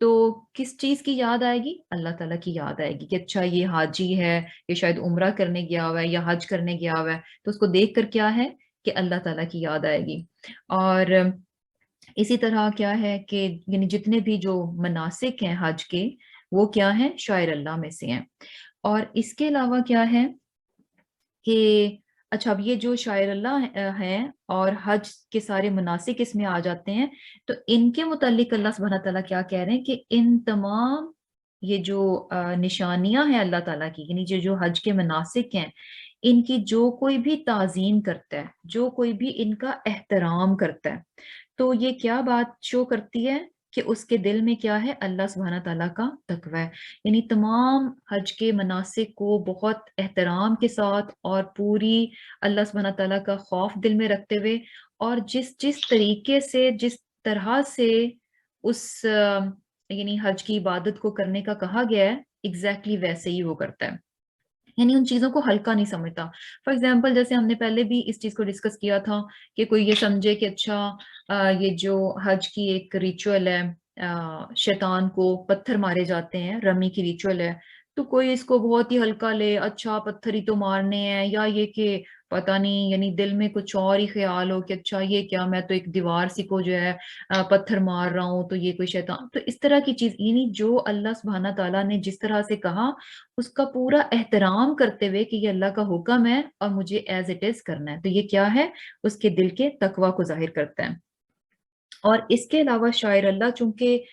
تو کس چیز کی یاد آئے گی؟ اللہ تعالیٰ کی یاد آئے گی کہ اچھا یہ حاجی ہے، یہ شاید عمرہ کرنے گیا ہوا ہے یا حج کرنے گیا ہوا ہے، تو اس کو دیکھ کر کیا ہے کہ اللہ تعالیٰ کی یاد آئے گی۔ اور اسی طرح کیا ہے کہ یعنی جتنے بھی جو مناسک ہیں حج کے، وہ کیا ہیں؟ شاعر اللہ میں سے ہیں۔ اور اس کے علاوہ کیا ہے کہ اچھا اب یہ جو شاعر اللہ ہیں اور حج کے سارے مناسک اس میں آ جاتے ہیں، تو ان کے متعلق اللہ سبحانہ تعالیٰ کیا کہہ رہے ہیں کہ ان تمام یہ جو نشانیاں ہیں اللہ تعالیٰ کی، یعنی جو حج کے مناسک ہیں، ان کی جو کوئی بھی تعظیم کرتا ہے، جو کوئی بھی ان کا احترام کرتا ہے، تو یہ کیا بات شو کرتی ہے کہ اس کے دل میں کیا ہے؟ اللہ سبحانہ تعالیٰ کا تقوی ہے۔ یعنی تمام حج کے مناسک کو بہت احترام کے ساتھ اور پوری اللہ سبحانہ تعالیٰ کا خوف دل میں رکھتے ہوئے، اور جس طریقے سے، جس طرح سے اس یعنی حج کی عبادت کو کرنے کا کہا گیا ہے، ایگزیکٹلی ویسے ہی وہ کرتا ہے، یعنی ان چیزوں کو ہلکا نہیں سمجھتا۔ فار ایگزامپل جیسے ہم نے پہلے بھی اس چیز کو ڈسکس کیا تھا کہ کوئی یہ سمجھے کہ اچھا یہ جو حج کی ایک ریچول ہے، شیطان کو پتھر مارے جاتے ہیں، رمی کی ریچول ہے، تو کوئی اس کو بہت ہی ہلکا لے، اچھا پتھر ہی تو مارنے ہیں، یا یہ کہ پتہ نہیں یعنی دل میں کچھ اور ہی خیال ہو کہ اچھا یہ کیا، میں تو ایک دیوار سی کو جو ہے پتھر مار رہا ہوں، تو یہ کوئی شیطان، تو اس طرح کی چیز، یعنی جو اللہ سبحانہ تعالیٰ نے جس طرح سے کہا اس کا پورا احترام کرتے ہوئے کہ یہ اللہ کا حکم ہے اور مجھے ایز اٹ از کرنا ہے، تو یہ کیا ہے؟ اس کے دل کے تقوی کو ظاہر کرتا ہے۔ اور اس کے علاوہ شاعر اللہ، چونکہ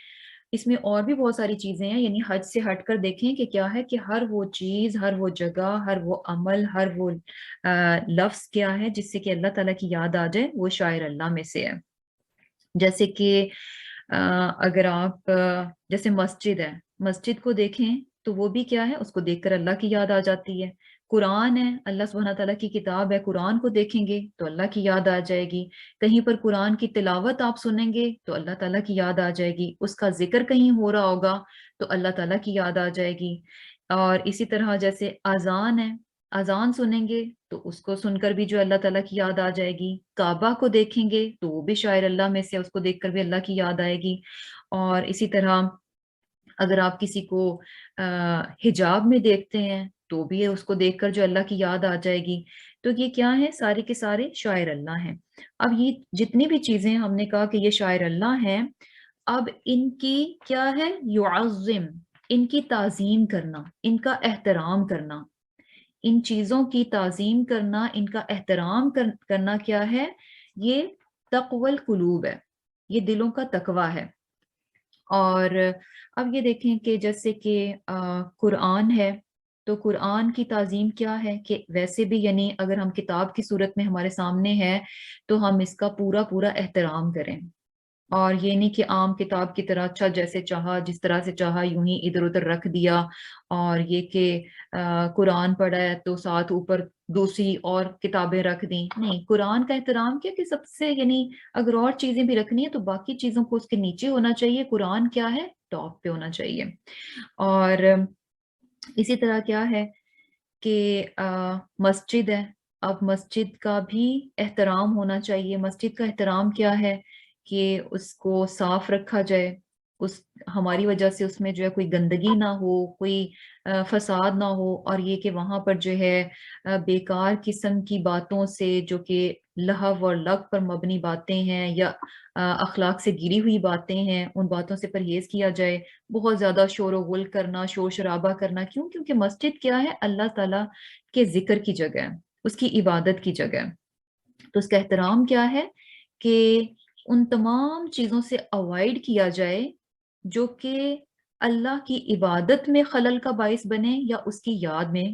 اس میں اور بھی بہت ساری چیزیں ہیں، یعنی حج سے ہٹ کر دیکھیں کہ کیا ہے کہ ہر وہ چیز، ہر وہ جگہ، ہر وہ عمل، ہر وہ لفظ کیا ہے جس سے کہ اللہ تعالیٰ کی یاد آ جائے، وہ شاعر اللہ میں سے ہے۔ جیسے کہ اگر آپ جیسے مسجد ہے، مسجد کو دیکھیں تو وہ بھی کیا ہے؟ اس کو دیکھ کر اللہ کی یاد آ جاتی ہے۔ قرآن ہے، اللہ سبحانہ تعالیٰ کی کتاب ہے، قرآن کو دیکھیں گے تو اللہ کی یاد آ جائے گی۔ کہیں پر قرآن کی تلاوت آپ سنیں گے تو اللہ تعالیٰ کی یاد آ جائے گی۔ اس کا ذکر کہیں ہو رہا ہوگا تو اللہ تعالیٰ کی یاد آ جائے گی۔ اور اسی طرح جیسے اذان ہے، اذان سنیں گے تو اس کو سن کر بھی جو اللہ تعالیٰ کی یاد آ جائے گی۔ کعبہ کو دیکھیں گے تو وہ بھی شاعر اللہ میں سے، اس کو دیکھ کر بھی اللہ کی یاد آئے گی۔ اور اسی طرح اگر آپ کسی کو حجاب میں دیکھتے ہیں تو بھی اس کو دیکھ کر جو اللہ کی یاد آ جائے گی۔ تو یہ کیا ہے؟ سارے کے سارے شاعر اللہ ہیں۔ اب یہ جتنی بھی چیزیں ہم نے کہا کہ یہ شاعر اللہ ہیں، اب ان کی کیا ہے؟ یعظم، ان کی تعظیم کرنا، ان کا احترام کرنا، ان چیزوں کی تعظیم کرنا، ان کا احترام کرنا کیا ہے؟ یہ تقوی القلوب ہے، یہ دلوں کا تقوی ہے۔ اور اب یہ دیکھیں کہ جیسے کہ قرآن ہے، تو قرآن کی تعظیم کیا ہے کہ ویسے بھی یعنی اگر ہم کتاب کی صورت میں ہمارے سامنے ہے تو ہم اس کا پورا پورا احترام کریں، اور یہ نہیں کہ عام کتاب کی طرح اچھا جیسے چاہا، جس طرح سے چاہا یوں ہی ادھر ادھر رکھ دیا، اور یہ کہ قرآن پڑھا ہے تو ساتھ اوپر دوسری اور کتابیں رکھ دیں۔ نہیں، قرآن کا احترام کیا کہ سب سے یعنی اگر اور چیزیں بھی رکھنی ہے تو باقی چیزوں کو اس کے نیچے ہونا چاہیے، قرآن کیا ہے؟ ٹاپ پہ ہونا چاہیے۔ اور اسی طرح کیا ہے کہ مسجد ہے، اب مسجد کا بھی احترام ہونا چاہیے۔ مسجد کا احترام کیا ہے کہ اس کو صاف رکھا جائے، اس ہماری وجہ سے اس میں جو ہے کوئی گندگی نہ ہو، کوئی فساد نہ ہو، اور یہ کہ وہاں پر جو ہے بیکار قسم کی باتوں سے، جو کہ لہو اور لغو پر مبنی باتیں ہیں یا اخلاق سے گری ہوئی باتیں ہیں، ان باتوں سے پرہیز کیا جائے۔ بہت زیادہ شور و غل کرنا، شور شرابہ کرنا، کیوں؟ کیونکہ مسجد کیا ہے؟ اللہ تعالیٰ کے ذکر کی جگہ ہے، اس کی عبادت کی جگہ ہے۔ تو اس کا احترام کیا ہے کہ ان تمام چیزوں سے اوائڈ کیا جائے جو کہ اللہ کی عبادت میں خلل کا باعث بنے یا اس کی یاد میں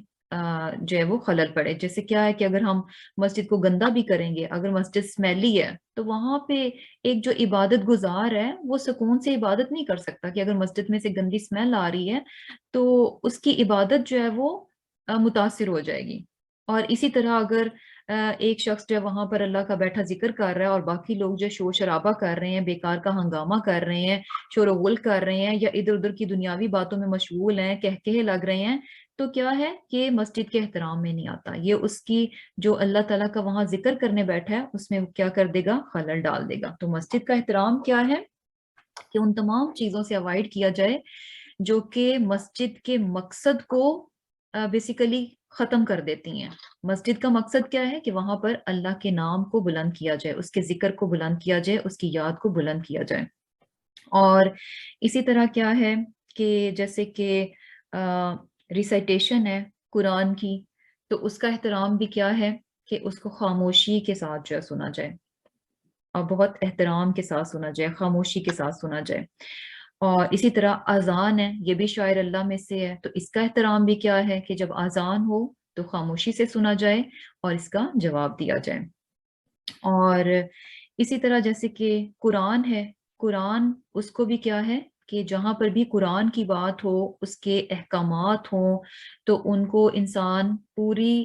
جو ہے وہ خلل پڑے۔ جیسے کیا ہے کہ اگر ہم مسجد کو گندا بھی کریں گے، اگر مسجد سمیلی ہے تو وہاں پہ ایک جو عبادت گزار ہے وہ سکون سے عبادت نہیں کر سکتا، کہ اگر مسجد میں سے گندی سمیل آ رہی ہے تو اس کی عبادت جو ہے وہ متاثر ہو جائے گی۔ اور اسی طرح اگر ایک شخص جو ہے وہاں پر اللہ کا بیٹھا ذکر کر رہا ہے اور باقی لوگ جو شور شرابہ کر رہے ہیں، بیکار کا ہنگامہ کر رہے ہیں، شور و غل کر رہے ہیں، یا ادھر ادھر کی دنیاوی باتوں میں مشغول ہیں، کہے لگ رہے ہیں، تو کیا ہے کہ مسجد کے احترام میں نہیں آتا، یہ اس کی جو اللہ تعالیٰ کا وہاں ذکر کرنے بیٹھا ہے اس میں کیا کر دے گا؟ خلل ڈال دے گا۔ تو مسجد کا احترام کیا ہے کہ ان تمام چیزوں سے اوائڈ کیا جائے جو کہ مسجد کے مقصد کو بیسیکلی ختم کر دیتی ہیں۔ مسجد کا مقصد کیا ہے کہ وہاں پر اللہ کے نام کو بلند کیا جائے، اس کے ذکر کو بلند کیا جائے، اس کی یاد کو بلند کیا جائے۔ اور اسی طرح کیا ہے کہ جیسے کہ ریسائٹیشن ہے قرآن کی، تو اس کا احترام بھی کیا ہے کہ اس کو خاموشی کے ساتھ جو ہے سنا جائے، اور بہت احترام کے ساتھ سنا جائے، خاموشی کے ساتھ سنا جائے۔ اور اسی طرح اذان ہے، یہ بھی شاعر اللہ میں سے ہے، تو اس کا احترام بھی کیا ہے کہ جب اذان ہو تو خاموشی سے سنا جائے اور اس کا جواب دیا جائے۔ اور اسی طرح جیسے کہ قرآن ہے، قرآن اس کو بھی کیا ہے کہ جہاں پر بھی قرآن کی بات ہو، اس کے احکامات ہوں، تو ان کو انسان پوری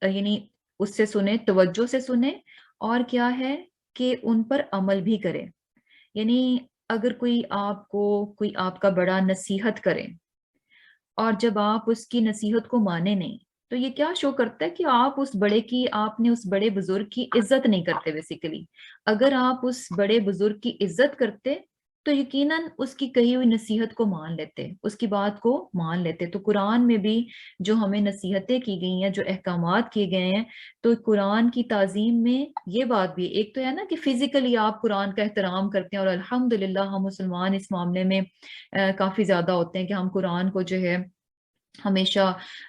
یعنی اس سے سنے، توجہ سے سنے، اور کیا ہے کہ ان پر عمل بھی کرے۔ یعنی اگر کوئی آپ کا بڑا نصیحت کرے، اور جب آپ اس کی نصیحت کو مانے نہیں، تو یہ کیا شو کرتا ہے کہ آپ نے اس بڑے بزرگ کی عزت نہیں کرتے بیسیکلی۔ اگر آپ اس بڑے بزرگ کی عزت کرتے تو یقیناً اس کی کہی ہوئی نصیحت کو مان لیتے، اس کی بات کو مان لیتے۔ تو قرآن میں بھی جو ہمیں نصیحتیں کی گئی ہیں، جو احکامات کیے گئے ہیں، تو قرآن کی تعظیم میں یہ بات بھی ایک تو ہے نا کہ فزیکلی آپ قرآن کا احترام کرتے ہیں، اور الحمدللہ ہم مسلمان اس معاملے میں کافی زیادہ ہوتے ہیں کہ ہم قرآن کو جو ہے ہمیشہ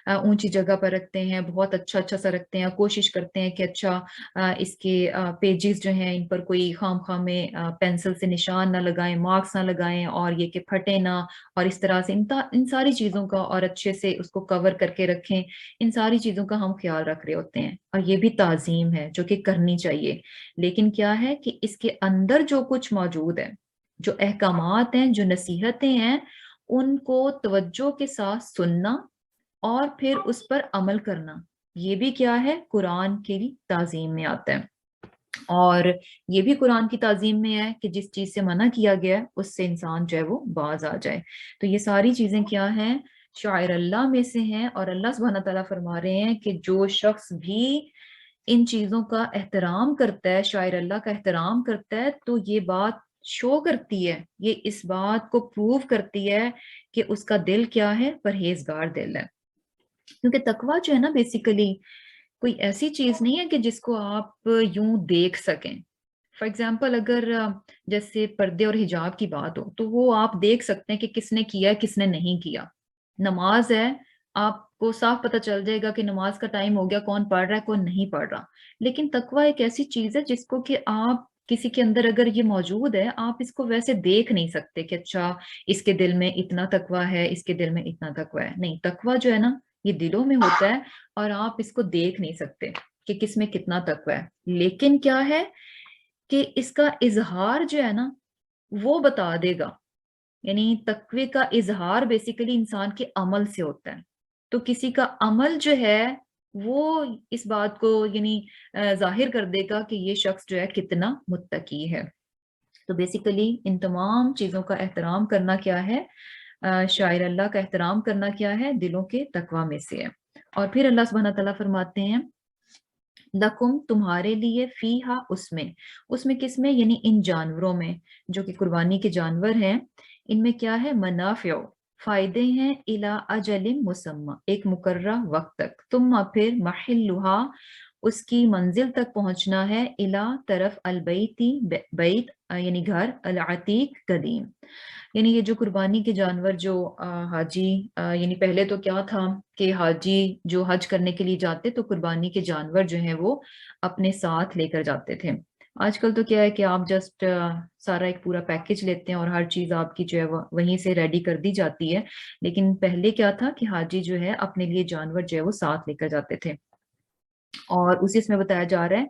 اونچی جگہ پر رکھتے ہیں، بہت اچھا اچھا سا رکھتے ہیں، کوشش کرتے ہیں کہ اچھا اس کے پیجز جو ہیں ان پر کوئی خام خواہ میں پینسل سے نشان نہ لگائیں، مارکس نہ لگائیں، اور یہ کہ پھٹے نہ، اور اس طرح سے ان ساری چیزوں کا، اور اچھے سے اس کو کور کر کے رکھیں، ان ساری چیزوں کا ہم خیال رکھ رہے ہوتے ہیں، اور یہ بھی تعظیم ہے جو کہ کرنی چاہیے۔ لیکن کیا ہے کہ اس کے اندر جو کچھ موجود ہے، جو احکامات ہیں، جو نصیحتیں ہیں، ان کو توجہ کے ساتھ سننا اور پھر اس پر عمل کرنا، یہ بھی کیا ہے قرآن کی تعظیم میں آتا ہے۔ اور یہ بھی قرآن کی تعظیم میں ہے کہ جس چیز سے منع کیا گیا ہے اس سے انسان جو ہے وہ باز آ جائے۔ تو یہ ساری چیزیں کیا ہیں، شاعر اللہ میں سے ہیں، اور اللہ سبحانہ تعالیٰ فرما رہے ہیں کہ جو شخص بھی ان چیزوں کا احترام کرتا ہے، شاعر اللہ کا احترام کرتا ہے، تو یہ بات شو کرتی ہے، یہ اس بات کو پروو کرتی ہے کہ اس کا دل کیا ہے، پرہیزگار دل ہے۔ کیونکہ تقویٰ جو ہے نا بیسیکلی کوئی ایسی چیز نہیں ہے کہ جس کو آپ یوں دیکھ سکیں۔ فار ایگزامپل اگر جیسے پردے اور حجاب کی بات ہو، تو وہ آپ دیکھ سکتے ہیں کہ کس نے کیا ہے، کس نے نہیں کیا۔ نماز ہے، آپ کو صاف پتہ چل جائے گا کہ نماز کا ٹائم ہو گیا، کون پڑھ رہا ہے کون نہیں پڑھ رہا۔ لیکن تقویٰ ایک ایسی چیز ہے جس کو کہ آپ کسی کے اندر اگر یہ موجود ہے، آپ اس کو ویسے دیکھ نہیں سکتے کہ اچھا اس کے دل میں اتنا تقویٰ ہے، اس کے دل میں اتنا تقویٰ ہے۔ نہیں، تقویٰ جو ہے نا یہ دلوں میں ہوتا ہے، اور آپ اس کو دیکھ نہیں سکتے کہ کس میں کتنا تقویٰ ہے۔ لیکن کیا ہے کہ اس کا اظہار جو ہے نا وہ بتا دے گا، یعنی تقوی کا اظہار بیسیکلی انسان کے عمل سے ہوتا ہے۔ تو کسی کا عمل جو ہے وہ اس بات کو یعنی ظاہر کر دے گا کہ یہ شخص جو ہے کتنا متقی ہے۔ تو بیسیکلی ان تمام چیزوں کا احترام کرنا کیا ہے، شاعر اللہ کا احترام کرنا کیا ہے، دلوں کے تقوی میں سے ہے۔ اور پھر اللہ سبحانہ تعالیٰ فرماتے ہیں لکم تمہارے لیے فیہا اس میں کس میں، یعنی ان جانوروں میں جو کہ قربانی کے جانور ہیں، ان میں کیا ہے، منافع فائدے ہیں، الی اجل مسمى ایک مقررہ وقت تک، ثم پھر محلھا اس کی منزل تک پہنچنا ہے، الی طرف البیتی بیت یعنی گھر، العتیق قدیم۔ یعنی یہ جو قربانی کے جانور جو حاجی یعنی پہلے تو کیا تھا کہ حاجی جو حج کرنے کے لیے جاتے تو قربانی کے جانور جو ہیں وہ اپنے ساتھ لے کر جاتے تھے۔ آج کل تو کیا ہے کہ آپ جسٹ سارا ایک پورا پیکج لیتے ہیں اور ہر چیز آپ کی جو ہے وہیں سے ریڈی کر دی جاتی ہے، لیکن پہلے کیا تھا کہ حاجی جو ہے اپنے لیے جانور جو ہے وہ ساتھ لے کر جاتے تھے۔ اور اسی اس میں بتایا جا رہا ہے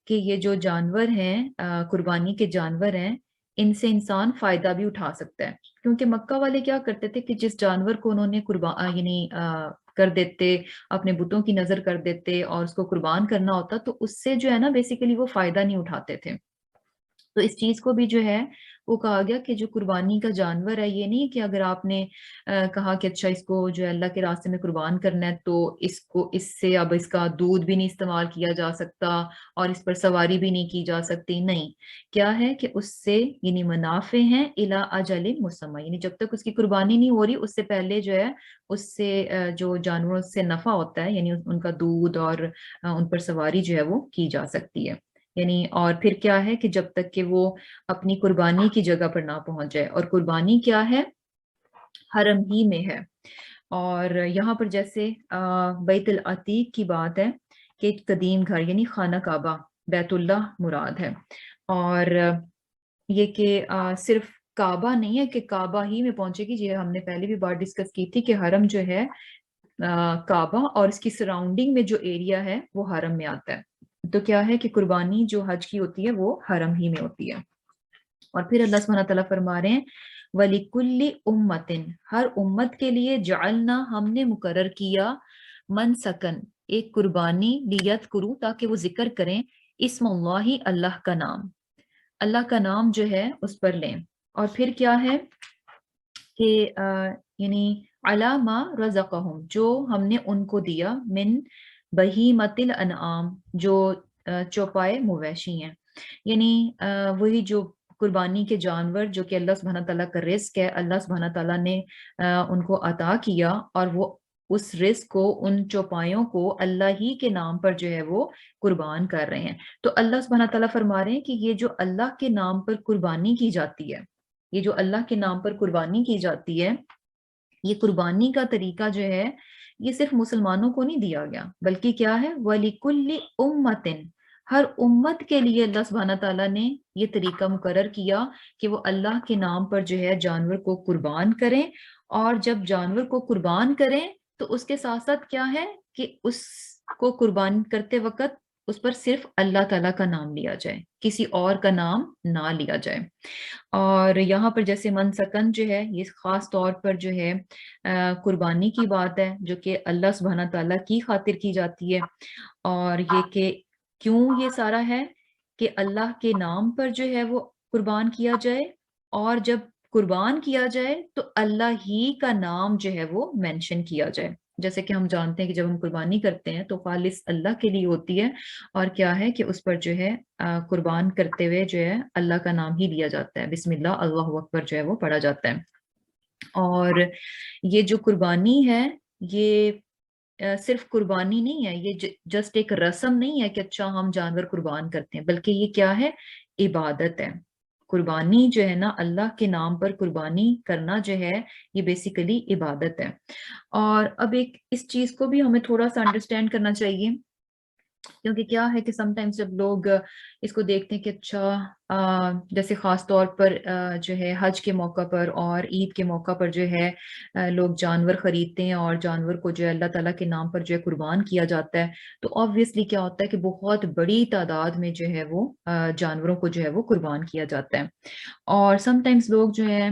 کہ یہ جو جانور ہیں، قربانی کے جانور ہیں، ان سے انسان فائدہ بھی اٹھا سکتا ہے۔ کیونکہ مکہ والے کیا کرتے تھے کہ جس جانور کو انہوں نے یعنی کر دیتے، اپنے بتوں کی نظر کر دیتے اور اس کو قربان کرنا ہوتا، تو اس سے جو ہے نا بیسیکلی وہ فائدہ نہیں اٹھاتے تھے۔ تو اس چیز کو بھی جو ہے وہ کہا گیا کہ جو قربانی کا جانور ہے، یہ نہیں کہ اگر آپ نے کہا کہ اچھا اس کو جو ہے اللہ کے راستے میں قربان کرنا ہے تو اس سے اب اس کا دودھ بھی نہیں استعمال کیا جا سکتا اور اس پر سواری بھی نہیں کی جا سکتی. نہیں، کیا ہے کہ اس سے یعنی منافع ہیں الی اجل مسمى، یعنی جب تک اس کی قربانی نہیں ہو رہی اس سے پہلے جو ہے اس سے جو جانوروں سے نفع ہوتا ہے، یعنی ان کا دودھ اور ان پر سواری جو ہے وہ کی جا سکتی ہے. یعنی اور پھر کیا ہے کہ جب تک کہ وہ اپنی قربانی کی جگہ پر نہ پہنچ جائے، اور قربانی کیا ہے؟ حرم ہی میں ہے. اور یہاں پر جیسے بیت العتیق کی بات ہے کہ ایک قدیم گھر یعنی خانہ کعبہ بیت اللہ مراد ہے. اور یہ کہ صرف کعبہ نہیں ہے کہ کعبہ ہی میں پہنچے گی، یہ ہم نے پہلے بھی بات ڈسکس کی تھی کہ حرم جو ہے کعبہ اور اس کی سراؤنڈنگ میں جو ایریا ہے وہ حرم میں آتا ہے. تو کیا ہے کہ قربانی جو حج کی ہوتی ہے وہ حرم ہی میں ہوتی ہے. اور پھر اللہ سبحانہ تعالیٰ فرما رہے ہیں وَلِكُلِّ أُمَّةٍ، ہر امت کے لیے جعلنا، ہم نے مقرر کیا، منسکن، ایک قربانی، لیت کرو، تاکہ وہ ذکر کریں، اسم اللہ، اللہ کا نام، اللہ کا نام جو ہے اس پر لیں. اور پھر کیا ہے کہ یعنی علامہ رزقہم، جو ہم نے ان کو دیا، من بہیمت الانعام، جو چوپائے مویشی ہیں، یعنی وہی جو قربانی کے جانور جو کہ اللہ سبحانہ تعالیٰ کا رزق ہے، اللہ سبحانہ تعالیٰ نے ان کو عطا کیا، اور وہ اس رزق کو، ان چوپایوں کو اللہ ہی کے نام پر جو ہے وہ قربان کر رہے ہیں. تو اللہ سبحانہ تعالیٰ فرما رہے ہیں کہ یہ جو اللہ کے نام پر قربانی کی جاتی ہے، یہ جو اللہ کے نام پر قربانی کی جاتی ہے، یہ قربانی کا طریقہ جو ہے یہ صرف مسلمانوں کو نہیں دیا گیا، بلکہ کیا ہے وَلِكُلِّ أُمَّةٍ، ہر امت کے لیے اللہ سبحانہ تعالیٰ نے یہ طریقہ مقرر کیا کہ وہ اللہ کے نام پر جو ہے جانور کو قربان کریں. اور جب جانور کو قربان کریں تو اس کے ساتھ ساتھ کیا ہے کہ اس کو قربان کرتے وقت اس پر صرف اللہ تعالیٰ کا نام لیا جائے، کسی اور کا نام نہ لیا جائے. اور یہاں پر جیسے منسکن جو ہے یہ خاص طور پر جو ہے قربانی کی بات ہے جو کہ اللہ سبحانہ تعالیٰ کی خاطر کی جاتی ہے. اور یہ کہ کیوں یہ سارا ہے کہ اللہ کے نام پر جو ہے وہ قربان کیا جائے، اور جب قربان کیا جائے تو اللہ ہی کا نام جو ہے وہ مینشن کیا جائے. جیسے کہ ہم جانتے ہیں کہ جب ہم قربانی کرتے ہیں تو خالص اللہ کے لیے ہوتی ہے، اور کیا ہے کہ اس پر جو ہے قربان کرتے ہوئے جو ہے اللہ کا نام ہی لیا جاتا ہے، بسم اللہ اللہ اکبر جو ہے وہ پڑھا جاتا ہے. اور یہ جو قربانی ہے یہ صرف قربانی نہیں ہے، یہ جسٹ ایک رسم نہیں ہے کہ اچھا ہم جانور قربان کرتے ہیں، بلکہ یہ کیا ہے؟ عبادت ہے. قربانی جو ہے نا، اللہ کے نام پر قربانی کرنا جو ہے یہ بیسیکلی عبادت ہے. اور اب ایک اس چیز کو بھی ہمیں تھوڑا سا انڈرسٹینڈ کرنا چاہیے، کیونکہ کیا ہے کہ سم ٹائمز جب لوگ اس کو دیکھتے ہیں کہ اچھا جیسے خاص طور پر جو ہے حج کے موقع پر اور عید کے موقع پر جو ہے لوگ جانور خریدتے ہیں اور جانور کو جو ہے اللہ تعالیٰ کے نام پر جو ہے قربان کیا جاتا ہے، تو آبویسلی کیا ہوتا ہے کہ بہت بڑی تعداد میں جو ہے وہ جانوروں کو جو ہے وہ قربان کیا جاتا ہے. اور سم ٹائمز لوگ جو ہے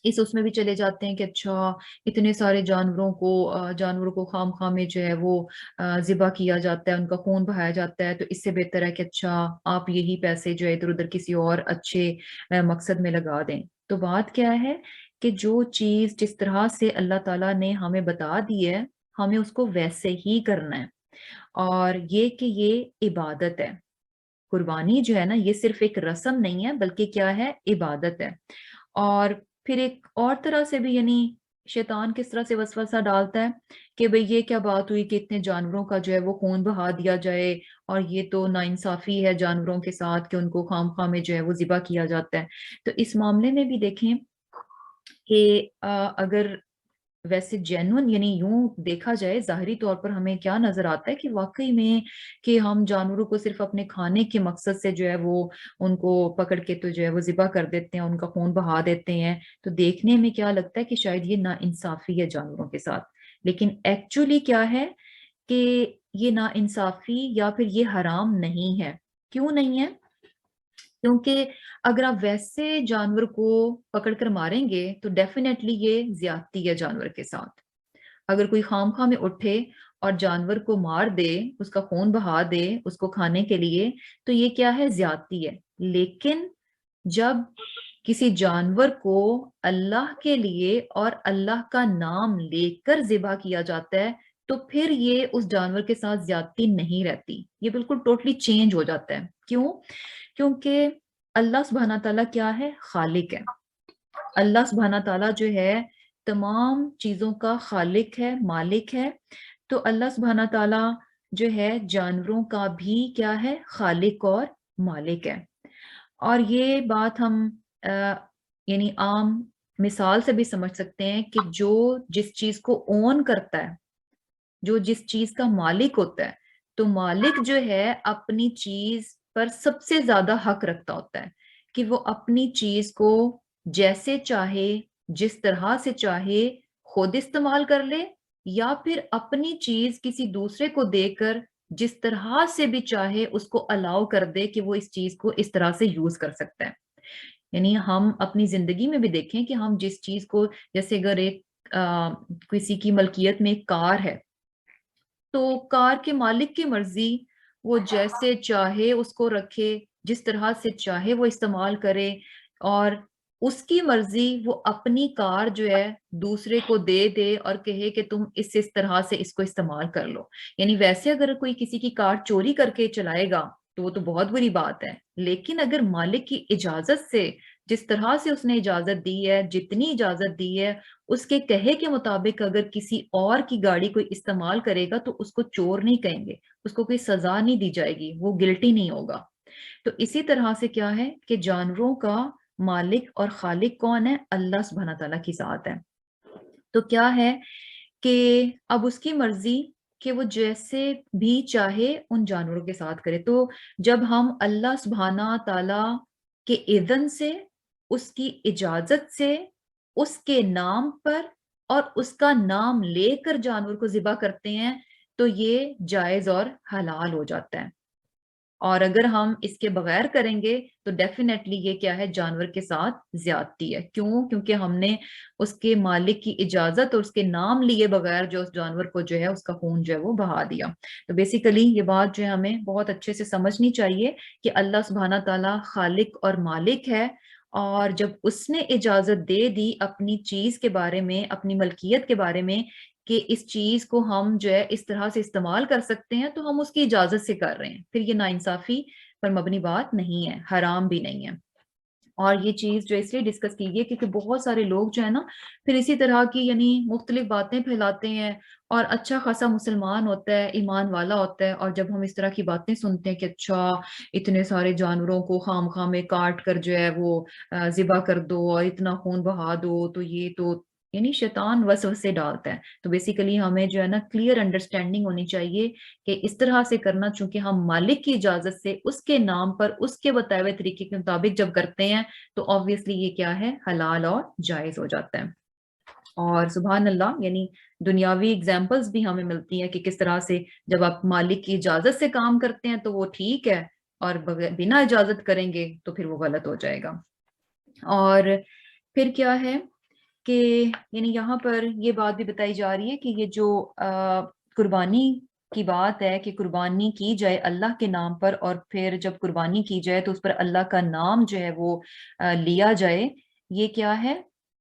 اس میں بھی چلے جاتے ہیں کہ اچھا اتنے سارے جانوروں کو خام خواہ میں جو ہے وہ ذبح کیا جاتا ہے، ان کا خون بہایا جاتا ہے، تو اس سے بہتر ہے کہ اچھا آپ یہی پیسے جو ہے ادھر ادھر کسی اور اچھے مقصد میں لگا دیں. تو بات کیا ہے کہ جو چیز جس طرح سے اللہ تعالیٰ نے ہمیں بتا دی ہے ہمیں اس کو ویسے ہی کرنا ہے. اور یہ کہ یہ عبادت ہے، قربانی جو ہے نا یہ صرف ایک رسم نہیں ہے بلکہ کیا ہے؟ عبادت ہے. اور پھر ایک اور طرح سے بھی یعنی شیطان کس طرح سے وسوسہ ڈالتا ہے کہ بھئی یہ کیا بات ہوئی کہ اتنے جانوروں کا جو ہے وہ خون بہا دیا جائے، اور یہ تو ناانصافی ہے جانوروں کے ساتھ کہ ان کو خام خواہ میں جو ہے وہ ذبح کیا جاتا ہے. تو اس معاملے میں بھی دیکھیں کہ اگر ویسے جینون یعنی یوں دیکھا جائے ظاہری طور پر ہمیں کیا نظر آتا ہے کہ واقعی میں کہ ہم جانوروں کو صرف اپنے کھانے کے مقصد سے جو ہے وہ ان کو پکڑ کے تو جو ہے وہ ذبح کر دیتے ہیں، ان کا خون بہا دیتے ہیں. تو دیکھنے میں کیا لگتا ہے کہ شاید یہ ناانصافی ہے جانوروں کے ساتھ، لیکن ایکچولی کیا ہے کہ یہ ناانصافی یا پھر یہ حرام نہیں ہے. کیوں نہیں ہے؟ کیونکہ اگر آپ ویسے جانور کو پکڑ کر ماریں گے تو ڈیفینیٹلی یہ زیادتی ہے جانور کے ساتھ. اگر کوئی خام خواہ میں اٹھے اور جانور کو مار دے، اس کا خون بہا دے اس کو کھانے کے لیے، تو یہ کیا ہے؟ زیادتی ہے. لیکن جب کسی جانور کو اللہ کے لیے اور اللہ کا نام لے کر ذبح کیا جاتا ہے تو پھر یہ اس جانور کے ساتھ زیادتی نہیں رہتی، یہ بالکل ٹوٹلی چینج ہو جاتا ہے۔ کیوں؟ کیونکہ اللہ سبحانہ تعالیٰ کیا ہے؟ خالق ہے۔ اللہ سبحانہ تعالیٰ جو ہے تمام چیزوں کا خالق ہے، مالک ہے، تو اللہ سبحانہ تعالیٰ جو ہے جانوروں کا بھی کیا ہے؟ خالق اور مالک ہے۔ اور یہ بات ہم یعنی عام مثال سے بھی سمجھ سکتے ہیں کہ جو جس چیز کو اون کرتا ہے، جو جس چیز کا مالک ہوتا ہے، تو مالک جو ہے اپنی چیز پر سب سے زیادہ حق رکھتا ہوتا ہے کہ وہ اپنی چیز کو جیسے چاہے، جس طرح سے چاہے خود استعمال کر لے، یا پھر اپنی چیز کسی دوسرے کو دے کر جس طرح سے بھی چاہے اس کو الاؤ کر دے کہ وہ اس چیز کو اس طرح سے یوز کر سکتا ہے۔ یعنی ہم اپنی زندگی میں بھی دیکھیں کہ ہم جس چیز کو، جیسے اگر ایک کسی کی ملکیت میں ایک کار ہے، تو کار کے مالک کی مرضی، وہ جیسے چاہے اس کو رکھے، جس طرح سے چاہے وہ استعمال کرے، اور اس کی مرضی وہ اپنی کار جو ہے دوسرے کو دے دے اور کہے کہ تم اس طرح سے اس کو استعمال کر لو۔ یعنی ویسے اگر کوئی کسی کی کار چوری کر کے چلائے گا تو وہ تو بہت بری بات ہے، لیکن اگر مالک کی اجازت سے، جس طرح سے اس نے اجازت دی ہے، جتنی اجازت دی ہے، اس کے کہے کے مطابق اگر کسی اور کی گاڑی کوئی استعمال کرے گا تو اس کو چور نہیں کہیں گے، اس کو کوئی سزا نہیں دی جائے گی، وہ گلٹی نہیں ہوگا۔ تو اسی طرح سے کیا ہے کہ جانوروں کا مالک اور خالق کون ہے؟ اللہ سبحانہ تعالیٰ کی ذات ہے۔ تو کیا ہے کہ اب اس کی مرضی کہ وہ جیسے بھی چاہے ان جانوروں کے ساتھ کرے۔ تو جب ہم اللہ سبحانہ تعالیٰ کے اذن سے، اس کی اجازت سے، اس کے نام پر اور اس کا نام لے کر جانور کو ذبح کرتے ہیں تو یہ جائز اور حلال ہو جاتا ہے۔ اور اگر ہم اس کے بغیر کریں گے تو ڈیفینیٹلی یہ کیا ہے؟ جانور کے ساتھ زیادتی ہے۔ کیوں؟ کیونکہ ہم نے اس کے مالک کی اجازت اور اس کے نام لیے بغیر جو اس جانور کو جو ہے اس کا خون جو ہے وہ بہا دیا۔ تو بیسیکلی یہ بات جو ہے ہمیں بہت اچھے سے سمجھنی چاہیے کہ اللہ سبحانہ تعالیٰ خالق اور مالک ہے، اور جب اس نے اجازت دے دی اپنی چیز کے بارے میں، اپنی ملکیت کے بارے میں، کہ اس چیز کو ہم جو ہے اس طرح سے استعمال کر سکتے ہیں، تو ہم اس کی اجازت سے کر رہے ہیں، پھر یہ ناانصافی پر مبنی بات نہیں ہے، حرام بھی نہیں ہے۔ اور یہ چیز جو اس لیے ڈسکس کی گئی کیونکہ بہت سارے لوگ جو ہے نا پھر اسی طرح کی یعنی مختلف باتیں پھیلاتے ہیں، اور اچھا خاصا مسلمان ہوتا ہے، ایمان والا ہوتا ہے، اور جب ہم اس طرح کی باتیں سنتے ہیں کہ اچھا اتنے سارے جانوروں کو خام خواہ میں کاٹ کر جو ہے وہ ذبح کر دو اور اتنا خون بہا دو، تو یہ تو یعنی شیطان وسوسے ڈالتا ہے۔ تو بیسیکلی ہمیں جو ہے نا کلیئر انڈرسٹینڈنگ ہونی چاہیے کہ اس طرح سے کرنا، چونکہ ہم مالک کی اجازت سے اس کے نام پر اس کے بتائے ہوئے طریقے کے مطابق جب کرتے ہیں تو obviously یہ کیا ہے؟ حلال اور جائز ہو جاتا ہے۔ اور سبحان اللہ، یعنی دنیاوی ایگزامپلز بھی ہمیں ملتی ہیں کہ کس طرح سے جب آپ مالک کی اجازت سے کام کرتے ہیں تو وہ ٹھیک ہے، اور بنا اجازت کریں گے تو پھر وہ غلط ہو جائے گا۔ اور پھر کیا ہے کہ یعنی یہاں پر یہ بات بھی بتائی جا رہی ہے کہ یہ جو قربانی کی بات ہے کہ قربانی کی جائے اللہ کے نام پر، اور پھر جب قربانی کی جائے تو اس پر اللہ کا نام جو ہے وہ لیا جائے، یہ کیا ہے؟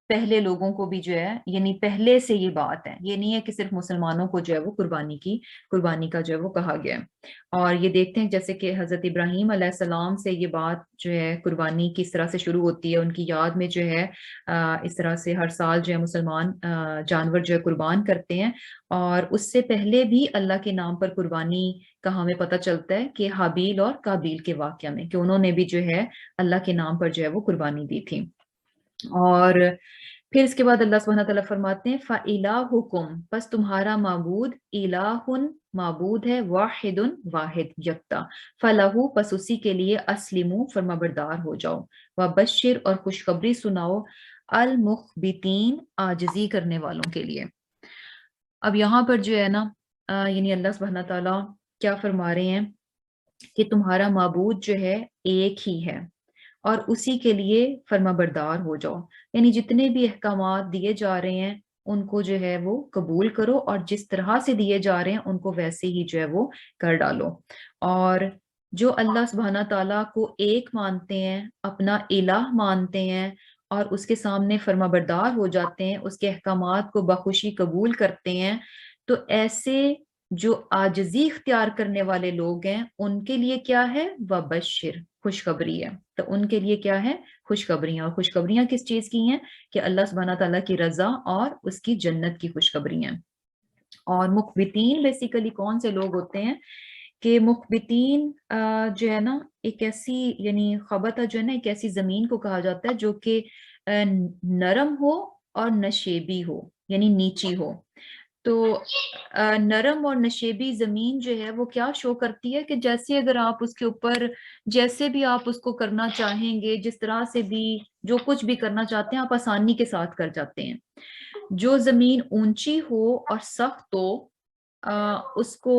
پہلے لوگوں کو بھی جو ہے یعنی پہلے سے یہ بات ہے، یہ نہیں ہے کہ صرف مسلمانوں کو جو ہے وہ قربانی کا جو ہے وہ کہا گیا ہے۔ اور یہ دیکھتے ہیں جیسے کہ حضرت ابراہیم علیہ السلام سے یہ بات جو ہے قربانی کس طرح سے شروع ہوتی ہے، ان کی یاد میں جو ہے اس طرح سے ہر سال جو ہے مسلمان جانور جو ہے قربان کرتے ہیں۔ اور اس سے پہلے بھی اللہ کے نام پر قربانی کا ہمیں پتہ چلتا ہے کہ حابیل اور قابیل کے واقعہ میں، کہ انہوں نے بھی جو ہے اللہ کے نام پر جو ہے وہ قربانی دی تھی۔ اور پھر اس کے بعد اللہ سبحانہ تعالیٰ فرماتے ہیں فَإِلَٰهُكُمْ، پس تمہارا معبود الہٌ معبود ہے، واحد واحد یکتا، فَلَهُ، پس اسی کے لیے اسلموا فرمانبردار ہو جاؤ، وبشر اور خوشخبری سناؤ المخبتین عاجزی کرنے والوں کے لیے۔ اب یہاں پر جو ہے نا یعنی اللہ سبحانہ تعالیٰ کیا فرما رہے ہیں کہ تمہارا معبود جو ہے ایک ہی ہے، اور اسی کے لیے فرما بردار ہو جاؤ، یعنی جتنے بھی احکامات دیے جا رہے ہیں ان کو جو ہے وہ قبول کرو، اور جس طرح سے دیے جا رہے ہیں ان کو ویسے ہی جو ہے وہ کر ڈالو۔ اور جو اللہ سبحانہ تعالیٰ کو ایک مانتے ہیں، اپنا الہ مانتے ہیں اور اس کے سامنے فرما بردار ہو جاتے ہیں، اس کے احکامات کو بخوشی قبول کرتے ہیں، تو ایسے جو عاجزی اختیار کرنے والے لوگ ہیں ان کے لیے کیا ہے؟ وبشر، خوشخبری ہے۔ تو ان کے لیے کیا ہے؟ خوشخبریاں۔ اور خوشخبریاں کس چیز کی ہیں؟ کہ اللہ سبحانہ تعالیٰ کی رضا اور اس کی جنت کی خوشخبریاں۔ اور مخبتین بیسیکلی کون سے لوگ ہوتے ہیں؟ کہ مخبتین جو ہے نا ایک ایسی، یعنی خبطہ جو ہے نا ایک ایسی زمین کو کہا جاتا ہے جو کہ نرم ہو اور نشیبی ہو، یعنی نیچی ہو۔ تو نرم اور نشیبی زمین جو ہے وہ کیا شو کرتی ہے؟ کہ جیسے اگر آپ اس کے اوپر جیسے بھی آپ اس کو کرنا چاہیں گے، جس طرح سے بھی جو کچھ بھی کرنا چاہتے ہیں آپ آسانی کے ساتھ کر جاتے ہیں۔ جو زمین اونچی ہو اور سخت ہو اس کو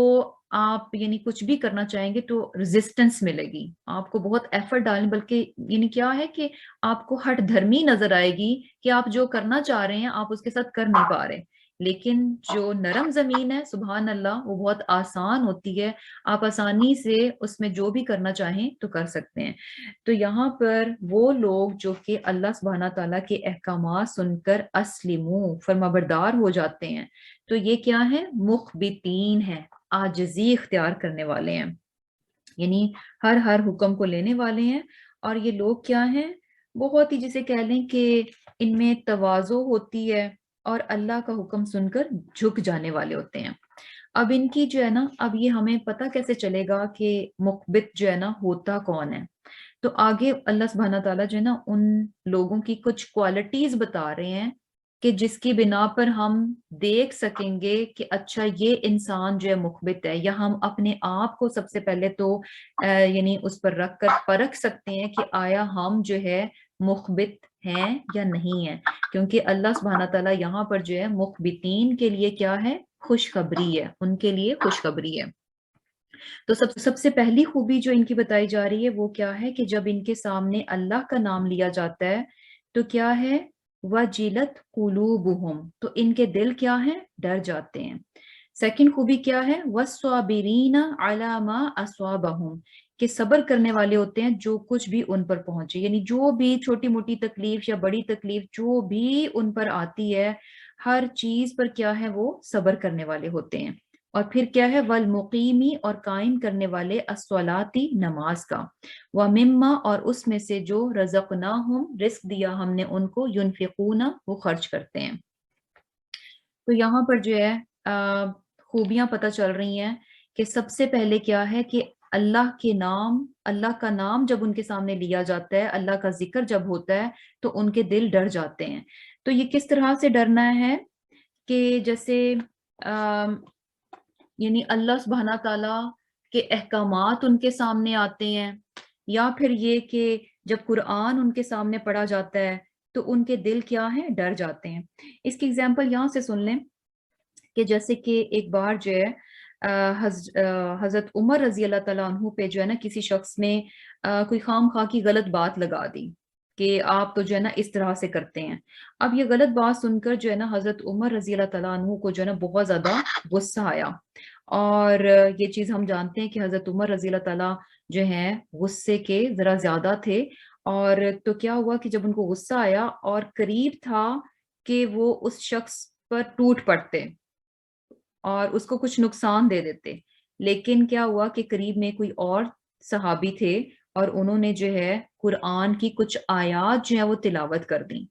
آپ یعنی کچھ بھی کرنا چاہیں گے تو ریزسٹنس ملے گی، آپ کو بہت ایفرٹ ڈالیں، بلکہ یعنی کیا ہے کہ آپ کو ہٹ دھرمی نظر آئے گی کہ آپ جو کرنا چاہ رہے ہیں آپ اس کے ساتھ کر نہیں پا رہے۔ لیکن جو نرم زمین ہے سبحان اللہ وہ بہت آسان ہوتی ہے، آپ آسانی سے اس میں جو بھی کرنا چاہیں تو کر سکتے ہیں۔ تو یہاں پر وہ لوگ جو کہ اللہ سبحانہ تعالیٰ کے احکامات سن کر اسلموا، فرمانبردار ہو جاتے ہیں، تو یہ کیا ہے؟ مخبتین ہے، عاجزی اختیار کرنے والے ہیں، یعنی ہر حکم کو لینے والے ہیں۔ اور یہ لوگ کیا ہیں؟ بہت ہی جسے کہہ لیں کہ ان میں تواضع ہوتی ہے اور اللہ کا حکم سن کر جھک جانے والے ہوتے ہیں۔ اب ان کی جو ہے نا، اب یہ ہمیں پتہ کیسے چلے گا کہ مخبت جو ہے نا ہوتا کون ہے؟ تو آگے اللہ سبحانہ تعالیٰ جو ہے نا ان لوگوں کی کچھ کوالٹیز بتا رہے ہیں کہ جس کی بنا پر ہم دیکھ سکیں گے کہ اچھا یہ انسان جو ہے مخبت ہے، یا ہم اپنے آپ کو سب سے پہلے تو یعنی اس پر رکھ کر پرکھ سکتے ہیں کہ آیا ہم جو ہے مخبت ہیں یا نہیں ہیں، کیونکہ اللہ سبحانہ تعالیٰ یہاں پر جو ہے مخبتین کے لیے کیا ہے؟ خوشخبری ہے، ان کے لیے خوشخبری ہے۔ تو سب سے پہلی خوبی جو ان کی بتائی جا رہی ہے وہ کیا ہے؟ کہ جب ان کے سامنے اللہ کا نام لیا جاتا ہے تو کیا ہے؟ وَجِلَتْ قُلُوبُهُمْ، تو ان کے دل کیا ہیں؟ ڈر جاتے ہیں۔ سیکنڈ خوبی کیا ہے؟ وَالصَّابِرِينَ عَلَى مَا أَصَابَهُمْ، کہ صبر کرنے والے ہوتے ہیں جو کچھ بھی ان پر پہنچے، یعنی جو بھی چھوٹی موٹی تکلیف یا بڑی تکلیف جو بھی ان پر آتی ہے ہر چیز پر کیا ہے؟ وہ صبر کرنے والے ہوتے ہیں۔ اور پھر کیا ہے؟ والمقیمی، اور قائم کرنے والے الصلاتی، نماز کا، ومما، اور اس میں سے جو رزقناہم، رزق دیا ہم نے ان کو، ینفقون، وہ خرچ کرتے ہیں۔ تو یہاں پر جو ہے خوبیاں پتہ چل رہی ہیں کہ سب سے پہلے کیا ہے کہ اللہ کے نام، اللہ کا نام جب ان کے سامنے لیا جاتا ہے، اللہ کا ذکر جب ہوتا ہے تو ان کے دل ڈر جاتے ہیں۔ تو یہ کس طرح سے ڈرنا ہے؟ کہ جیسے یعنی اللہ سبحانہ تعالیٰ کے احکامات ان کے سامنے آتے ہیں، یا پھر یہ کہ جب قرآن ان کے سامنے پڑھا جاتا ہے تو ان کے دل کیا ہیں؟ ڈر جاتے ہیں۔ اس کی اگزامپل یہاں سے سن لیں کہ جیسے کہ ایک بار جو ہے حضرت عمر رضی اللہ تعالیٰ عنہ پہ جو ہے نا کسی شخص نے کوئی خام خواہ کی غلط بات لگا دی کہ آپ تو جو ہے نا اس طرح سے کرتے ہیں۔ اب یہ غلط بات سن کر جو ہے نا حضرت عمر رضی اللہ تعالیٰ عنہ کو جو ہے نا بہت زیادہ غصہ آیا، اور یہ چیز ہم جانتے ہیں کہ حضرت عمر رضی اللہ تعالیٰ جو ہیں غصے کے ذرا زیادہ تھے، اور تو کیا ہوا کہ جب ان کو غصہ آیا اور قریب تھا کہ وہ اس شخص پر ٹوٹ پڑتے اور اس کو کچھ نقصان دے دیتے، لیکن کیا ہوا کہ قریب میں کوئی اور صحابی تھے اور انہوں نے جو ہے قرآن کی کچھ آیات جو ہیں وہ تلاوت کر دیں،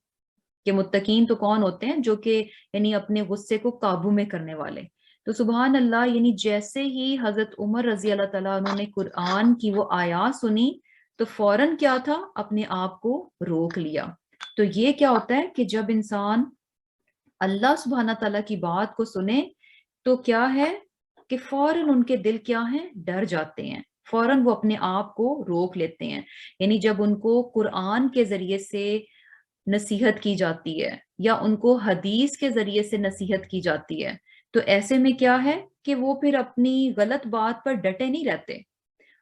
کہ متقین تو کون ہوتے ہیں؟ جو کہ یعنی اپنے غصے کو قابو میں کرنے والے۔ تو سبحان اللہ، یعنی جیسے ہی حضرت عمر رضی اللہ تعالیٰ انہوں نے قرآن کی وہ آیات سنی تو فوراً کیا تھا؟ اپنے آپ کو روک لیا۔ تو یہ کیا ہوتا ہے کہ جب انسان اللہ سبحانہ تعالیٰ کی بات کو سنے تو کیا ہے کہ فوراً ان کے دل کیا ہیں؟ ڈر جاتے ہیں، فوراً وہ اپنے آپ کو روک لیتے ہیں۔ یعنی جب ان کو قرآن کے ذریعے سے نصیحت کی جاتی ہے یا ان کو حدیث کے ذریعے سے نصیحت کی جاتی ہے تو ایسے میں کیا ہے کہ وہ پھر اپنی غلط بات پر ڈٹے نہیں رہتے،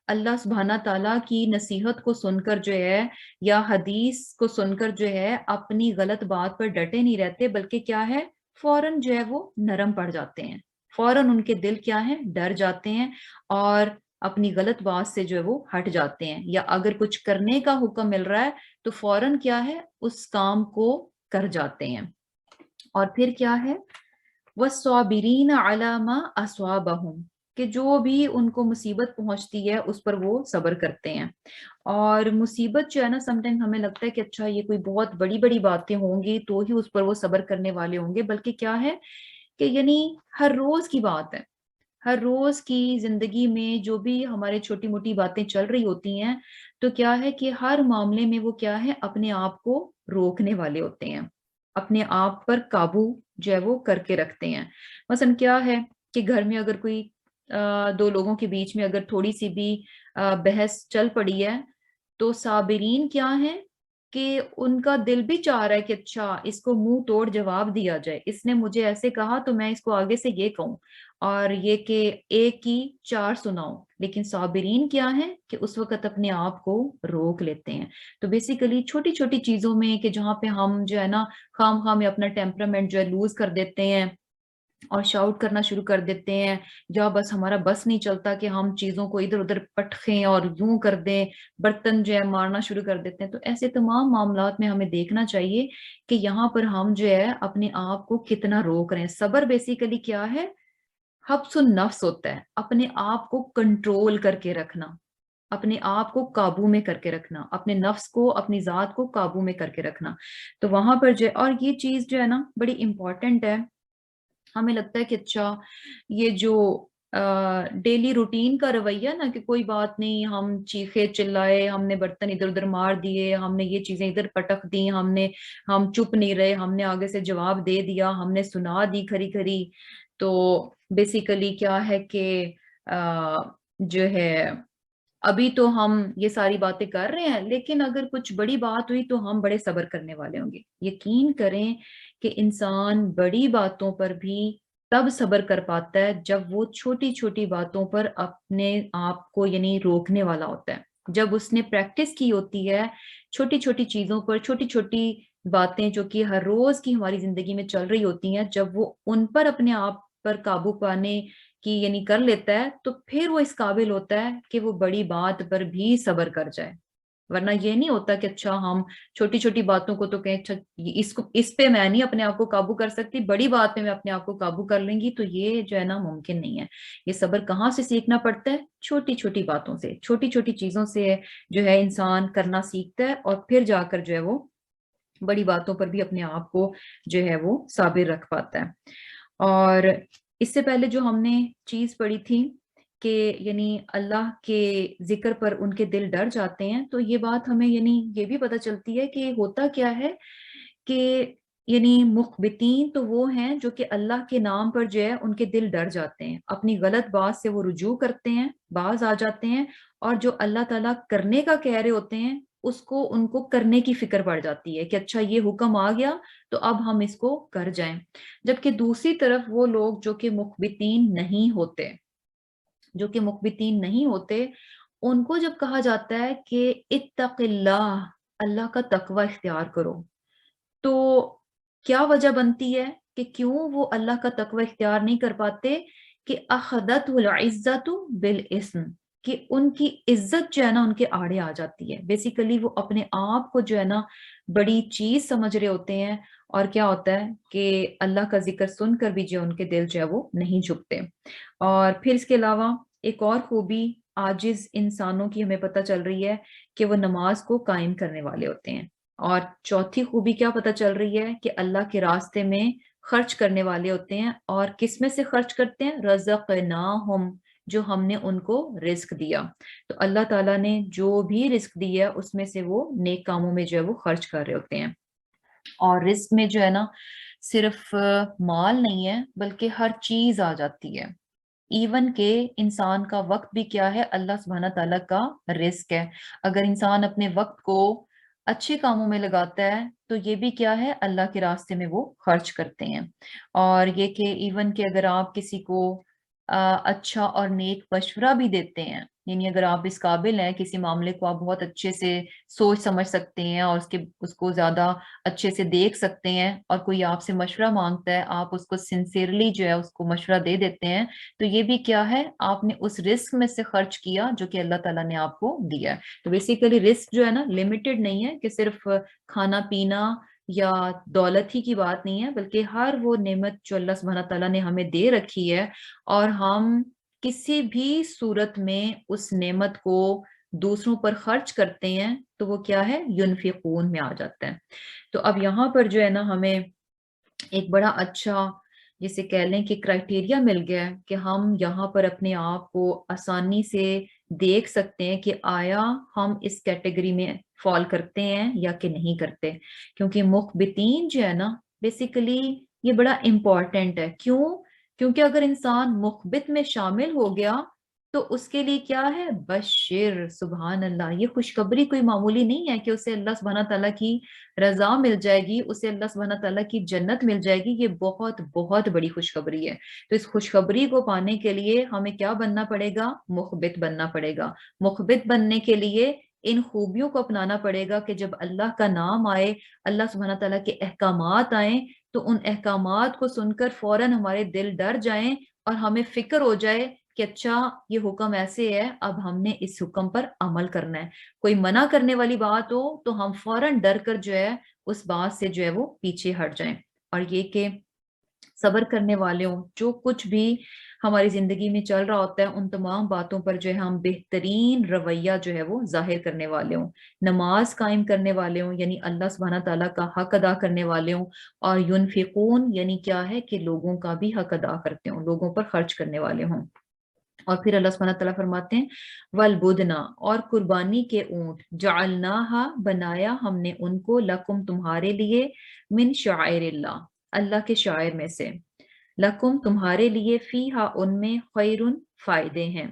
اللہ سبحانہ تعالیٰ کی نصیحت کو سن کر جو ہے یا حدیث کو سن کر جو ہے اپنی غلط بات پر ڈٹے نہیں رہتے، بلکہ کیا ہے فوراً جو ہے وہ نرم پڑ جاتے ہیں، فوراً ان کے دل کیا ہیں؟ ڈر جاتے ہیں، اور اپنی غلط بات سے جو ہے وہ ہٹ جاتے ہیں، یا اگر کچھ کرنے کا حکم مل رہا ہے تو فوراً کیا ہے اس کام کو کر جاتے ہیں۔ اور پھر کیا ہے وَالصَّابِرِينَ عَلَى مَا أَصَابَهُمْ، کہ جو بھی ان کو مصیبت پہنچتی ہے اس پر وہ صبر کرتے ہیں۔ اور مصیبت جو ہے نا سم ٹائم ہمیں لگتا ہے کہ اچھا یہ کوئی بہت بڑی بڑی باتیں ہوں گی تو ہی اس پر وہ صبر کرنے والے ہوں گے، بلکہ کیا ہے کہ یعنی ہر روز کی بات ہے، ہر روز کی زندگی میں جو بھی ہمارے چھوٹی موٹی باتیں چل رہی ہوتی ہیں تو کیا ہے کہ ہر معاملے میں وہ کیا ہے اپنے آپ کو روکنے والے ہوتے ہیں، اپنے آپ پر قابو جو ہے وہ کر کے رکھتے ہیں۔ مثلا کیا ہے کہ گھر میں اگر کوئی دو لوگوں کے بیچ میں اگر تھوڑی سی بھی بحث چل پڑی ہے تو صابرین کیا ہے کہ ان کا دل بھی چاہ رہا ہے کہ اچھا اس کو منہ توڑ جواب دیا جائے، اس نے مجھے ایسے کہا تو میں اس کو آگے سے یہ کہوں، اور یہ کہ ایک کی چار سناؤ، لیکن صابرین کیا ہے کہ اس وقت اپنے آپ کو روک لیتے ہیں۔ تو بیسیکلی چھوٹی چھوٹی چیزوں میں کہ جہاں پہ ہم جو ہے نا خام خواہ میں اپنا ٹیمپرامنٹ جو ہے لوز کر دیتے ہیں اور شاؤٹ کرنا شروع کر دیتے ہیں، یا بس ہمارا بس نہیں چلتا کہ ہم چیزوں کو ادھر ادھر پٹخیں اور یوں کر دیں، برتن جو ہے مارنا شروع کر دیتے ہیں، تو ایسے تمام معاملات میں ہمیں دیکھنا چاہیے کہ یہاں پر ہم جو ہے اپنے آپ کو کتنا روک رہے ہیں۔ صبر بیسیکلی کیا ہے حبس النفس ہوتا ہے، اپنے آپ کو کنٹرول کر کے رکھنا، اپنے آپ کو قابو میں کر کے رکھنا، اپنے نفس کو اپنی ذات کو قابو میں کر کے رکھنا۔ تو وہاں پر جو اور یہ چیز جو ہے نا بڑی امپورٹنٹ ہے۔ ہمیں لگتا ہے کہ اچھا یہ جو ڈیلی روٹین کا رویہ نا کہ کوئی بات نہیں، ہم چیخے چلائے، ہم نے برتن ادھر ادھر مار دیے، ہم نے یہ چیزیں ادھر پٹک دی، ہم چپ نہیں رہے، ہم نے آگے سے جواب دے دیا، ہم نے سنا دی کھری کھری، تو بیسیکلی کیا ہے کہ جو ہے ابھی تو ہم یہ ساری باتیں کر رہے ہیں، لیکن اگر کچھ بڑی بات ہوئی تو ہم بڑے صبر کرنے والے ہوں گے۔ یقین کریں کہ انسان بڑی باتوں پر بھی تب صبر کر پاتا ہے جب وہ چھوٹی چھوٹی باتوں پر اپنے آپ کو یعنی روکنے والا ہوتا ہے، جب اس نے پریکٹس کی ہوتی ہے چھوٹی چھوٹی چیزوں پر، چھوٹی چھوٹی باتیں جو کہ ہر روز کی ہماری زندگی میں چل رہی ہوتی ہیں، جب وہ ان پر اپنے آپ پر قابو پانے کی یعنی کر لیتا ہے تو پھر وہ اس قابل ہوتا ہے کہ وہ بڑی بات پر بھی صبر کر جائے۔ ورنہ یہ نہیں ہوتا کہ اچھا ہم چھوٹی چھوٹی باتوں کو تو کہیں اچھا اس پہ میں نہیں اپنے آپ کو قابو کر سکتی، بڑی بات پہ میں اپنے آپ کو قابو کر لوں گی، تو یہ جو ہے نا ممکن نہیں ہے۔ یہ صبر کہاں سے سیکھنا پڑتا ہے؟ چھوٹی چھوٹی باتوں سے، چھوٹی چھوٹی چیزوں سے جو ہے انسان کرنا سیکھتا ہے، اور پھر جا کر جو ہے وہ بڑی باتوں پر بھی اپنے آپ کو جو ہے وہ صابر رکھ پاتا ہے۔ اور اس سے پہلے جو ہم نے چیز پڑھی تھی کہ یعنی اللہ کے ذکر پر ان کے دل ڈر جاتے ہیں، تو یہ بات ہمیں یعنی یہ بھی پتہ چلتی ہے کہ ہوتا کیا ہے کہ یعنی مخبتین تو وہ ہیں جو کہ اللہ کے نام پر جو ہے ان کے دل ڈر جاتے ہیں، اپنی غلط بات سے وہ رجوع کرتے ہیں، باز آ جاتے ہیں، اور جو اللہ تعالیٰ کرنے کا کہہ رہے ہوتے ہیں اس کو ان کو کرنے کی فکر پڑ جاتی ہے کہ اچھا یہ حکم آ گیا تو اب ہم اس کو کر جائیں۔ جبکہ دوسری طرف وہ لوگ جو کہ مخبتین نہیں ہوتے، جو کہ مخبتین نہیں ہوتے، ان کو جب کہا جاتا ہے کہ اتق اللہ، اللہ کا تقوی اختیار کرو، تو کیا وجہ بنتی ہے کہ کیوں وہ اللہ کا تقوی اختیار نہیں کر پاتے؟ کہ اخذت العزت بالاسم، کہ ان کی عزت جو ہے نا ان کے آڑے آ جاتی ہے۔ بیسیکلی وہ اپنے آپ کو جو ہے نا بڑی چیز سمجھ رہے ہوتے ہیں، اور کیا ہوتا ہے کہ اللہ کا ذکر سن کر بھی جو ان کے دل جو ہے وہ نہیں جھکتے۔ اور پھر اس کے علاوہ ایک اور خوبی عاجز انسانوں کی ہمیں پتہ چل رہی ہے کہ وہ نماز کو قائم کرنے والے ہوتے ہیں۔ اور چوتھی خوبی کیا پتہ چل رہی ہے کہ اللہ کے راستے میں خرچ کرنے والے ہوتے ہیں، اور کس میں سے خرچ کرتے ہیں؟ رزقناہم، جو ہم نے ان کو رزق دیا۔ تو اللہ تعالیٰ نے جو بھی رزق دیا ہے اس میں سے وہ نیک کاموں میں جو ہے وہ خرچ کر رہے ہوتے ہیں۔ اور رزق میں جو ہے نا صرف مال نہیں ہے بلکہ ہر چیز آ جاتی ہے، ایون کہ انسان کا وقت بھی کیا ہے اللہ سبحانہ تعالیٰ کا رزق ہے۔ اگر انسان اپنے وقت کو اچھے کاموں میں لگاتا ہے تو یہ بھی کیا ہے اللہ کے راستے میں وہ خرچ کرتے ہیں۔ اور یہ کہ ایون کہ اگر آپ کسی کو اچھا اور نیک مشورہ بھی دیتے ہیں، یعنی اگر آپ اس قابل ہیں کسی معاملے کو آپ بہت اچھے سے سوچ سمجھ سکتے ہیں اور اس کو زیادہ اچھے سے دیکھ سکتے ہیں، اور کوئی آپ سے مشورہ مانگتا ہے آپ اس کو سنسیئرلی جو ہے اس کو مشورہ دے دیتے ہیں، تو یہ بھی کیا ہے، آپ نے اس رزق میں سے خرچ کیا جو کہ اللہ تعالیٰ نے آپ کو دیا ہے۔ تو بیسیکلی رزق جو ہے نا لمیٹڈ نہیں ہے کہ صرف کھانا پینا یا دولت ہی کی بات نہیں ہے، بلکہ ہر وہ نعمت جو اللہ سبحانہ تعالیٰ نے ہمیں دے رکھی ہے، اور ہم کسی بھی صورت میں اس نعمت کو دوسروں پر خرچ کرتے ہیں تو وہ کیا ہے، ینفقون میں آ جاتا ہے۔ تو اب یہاں پر جو ہے نا ہمیں ایک بڑا اچھا جسے کہہ لیں کہ کرائٹیریا مل گیا ہے کہ ہم یہاں پر اپنے آپ کو آسانی سے دیکھ سکتے ہیں کہ آیا ہم اس کیٹیگری میں فال کرتے ہیں یا کہ نہیں کرتے، کیونکہ مخبتین جو ہے نا بیسیکلی یہ بڑا امپورٹنٹ ہے۔ کیوں؟ کیونکہ اگر انسان مخبت میں شامل ہو گیا تو اس کے لیے کیا ہے، بشر، سبحان اللہ، یہ خوشخبری کوئی معمولی نہیں ہے کہ اسے اللہ سبحانہ تعالیٰ کی رضا مل جائے گی، اسے اللہ سبحانہ تعالیٰ کی جنت مل جائے گی، یہ بہت بہت بڑی خوشخبری ہے۔ تو اس خوشخبری کو پانے کے لیے ہمیں کیا بننا پڑے گا، مخبت بننا پڑے گا۔ مخبت بننے کے لیے ان خوبیوں کو اپنانا پڑے گا کہ جب اللہ کا نام آئے، اللہ سبحانہ تعالیٰ کے احکامات آئیں، تو ان احکامات کو سن کر فوراً ہمارے دل ڈر جائیں اور ہمیں فکر ہو جائے کہ اچھا یہ حکم ایسے ہے، اب ہم نے اس حکم پر عمل کرنا ہے۔ کوئی منع کرنے والی بات ہو تو ہم فوراً ڈر کر جو ہے اس بات سے جو ہے وہ پیچھے ہٹ جائیں۔ اور یہ کہ صبر کرنے والے ہوں، جو کچھ بھی ہماری زندگی میں چل رہا ہوتا ہے ان تمام باتوں پر جو ہے ہم بہترین رویہ جو ہے وہ ظاہر کرنے والے ہوں، نماز قائم کرنے والے ہوں یعنی اللہ سبحانہ تعالیٰ کا حق ادا کرنے والے ہوں، اور ینفقون یعنی کیا ہے کہ لوگوں کا بھی حق ادا کرتے ہوں، لوگوں پر خرچ کرنے والے ہوں۔ اور پھر اللہ سبحانہ تعالیٰ فرماتے ہیں والبدنا، اور قربانی کے اونٹ، جعلناہا بنایا ہم نے ان کو، لکم تمہارے لیے، من شعائر اللہ، اللہ کے شاعر میں سے، لکم تمہارے لیے، فیہا ان میں، خیرن فائدے ہیں،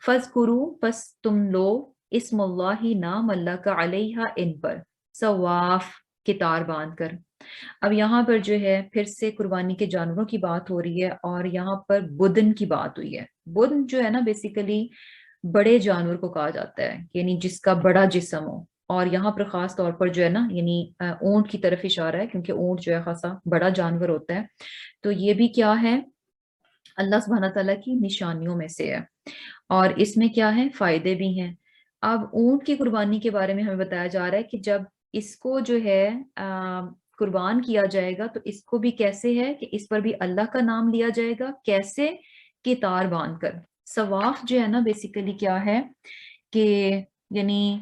فذکروا پس تم لو، اسم اللہ نام اللہ کا، علیہا ان پر، سواف کتار باندھ کر۔ اب یہاں پر جو ہے پھر سے قربانی کے جانوروں کی بات ہو رہی ہے، اور یہاں پر بدن کی بات ہوئی ہے۔ بدن جو ہے نا بیسیکلی بڑے جانور کو کہا جاتا ہے، یعنی جس کا بڑا جسم ہو، اور یہاں پر خاص طور پر جو ہے نا یعنی اونٹ کی طرف اشارہ ہے، کیونکہ اونٹ جو ہے خاصا بڑا جانور ہوتا ہے۔ تو یہ بھی کیا ہے، اللہ سبحانہ تعالیٰ کی نشانیوں میں سے ہے، اور اس میں کیا ہے، فائدے بھی ہیں۔ اب اونٹ کی قربانی کے بارے میں ہمیں بتایا جا رہا ہے کہ جب اس کو جو ہے قربان کیا جائے گا تو اس کو بھی کیسے ہے کہ اس پر بھی اللہ کا نام لیا جائے گا، کیسے، کہ تار باندھ کر۔ سواف جو ہے نا بیسیکلی کیا ہے کہ یعنی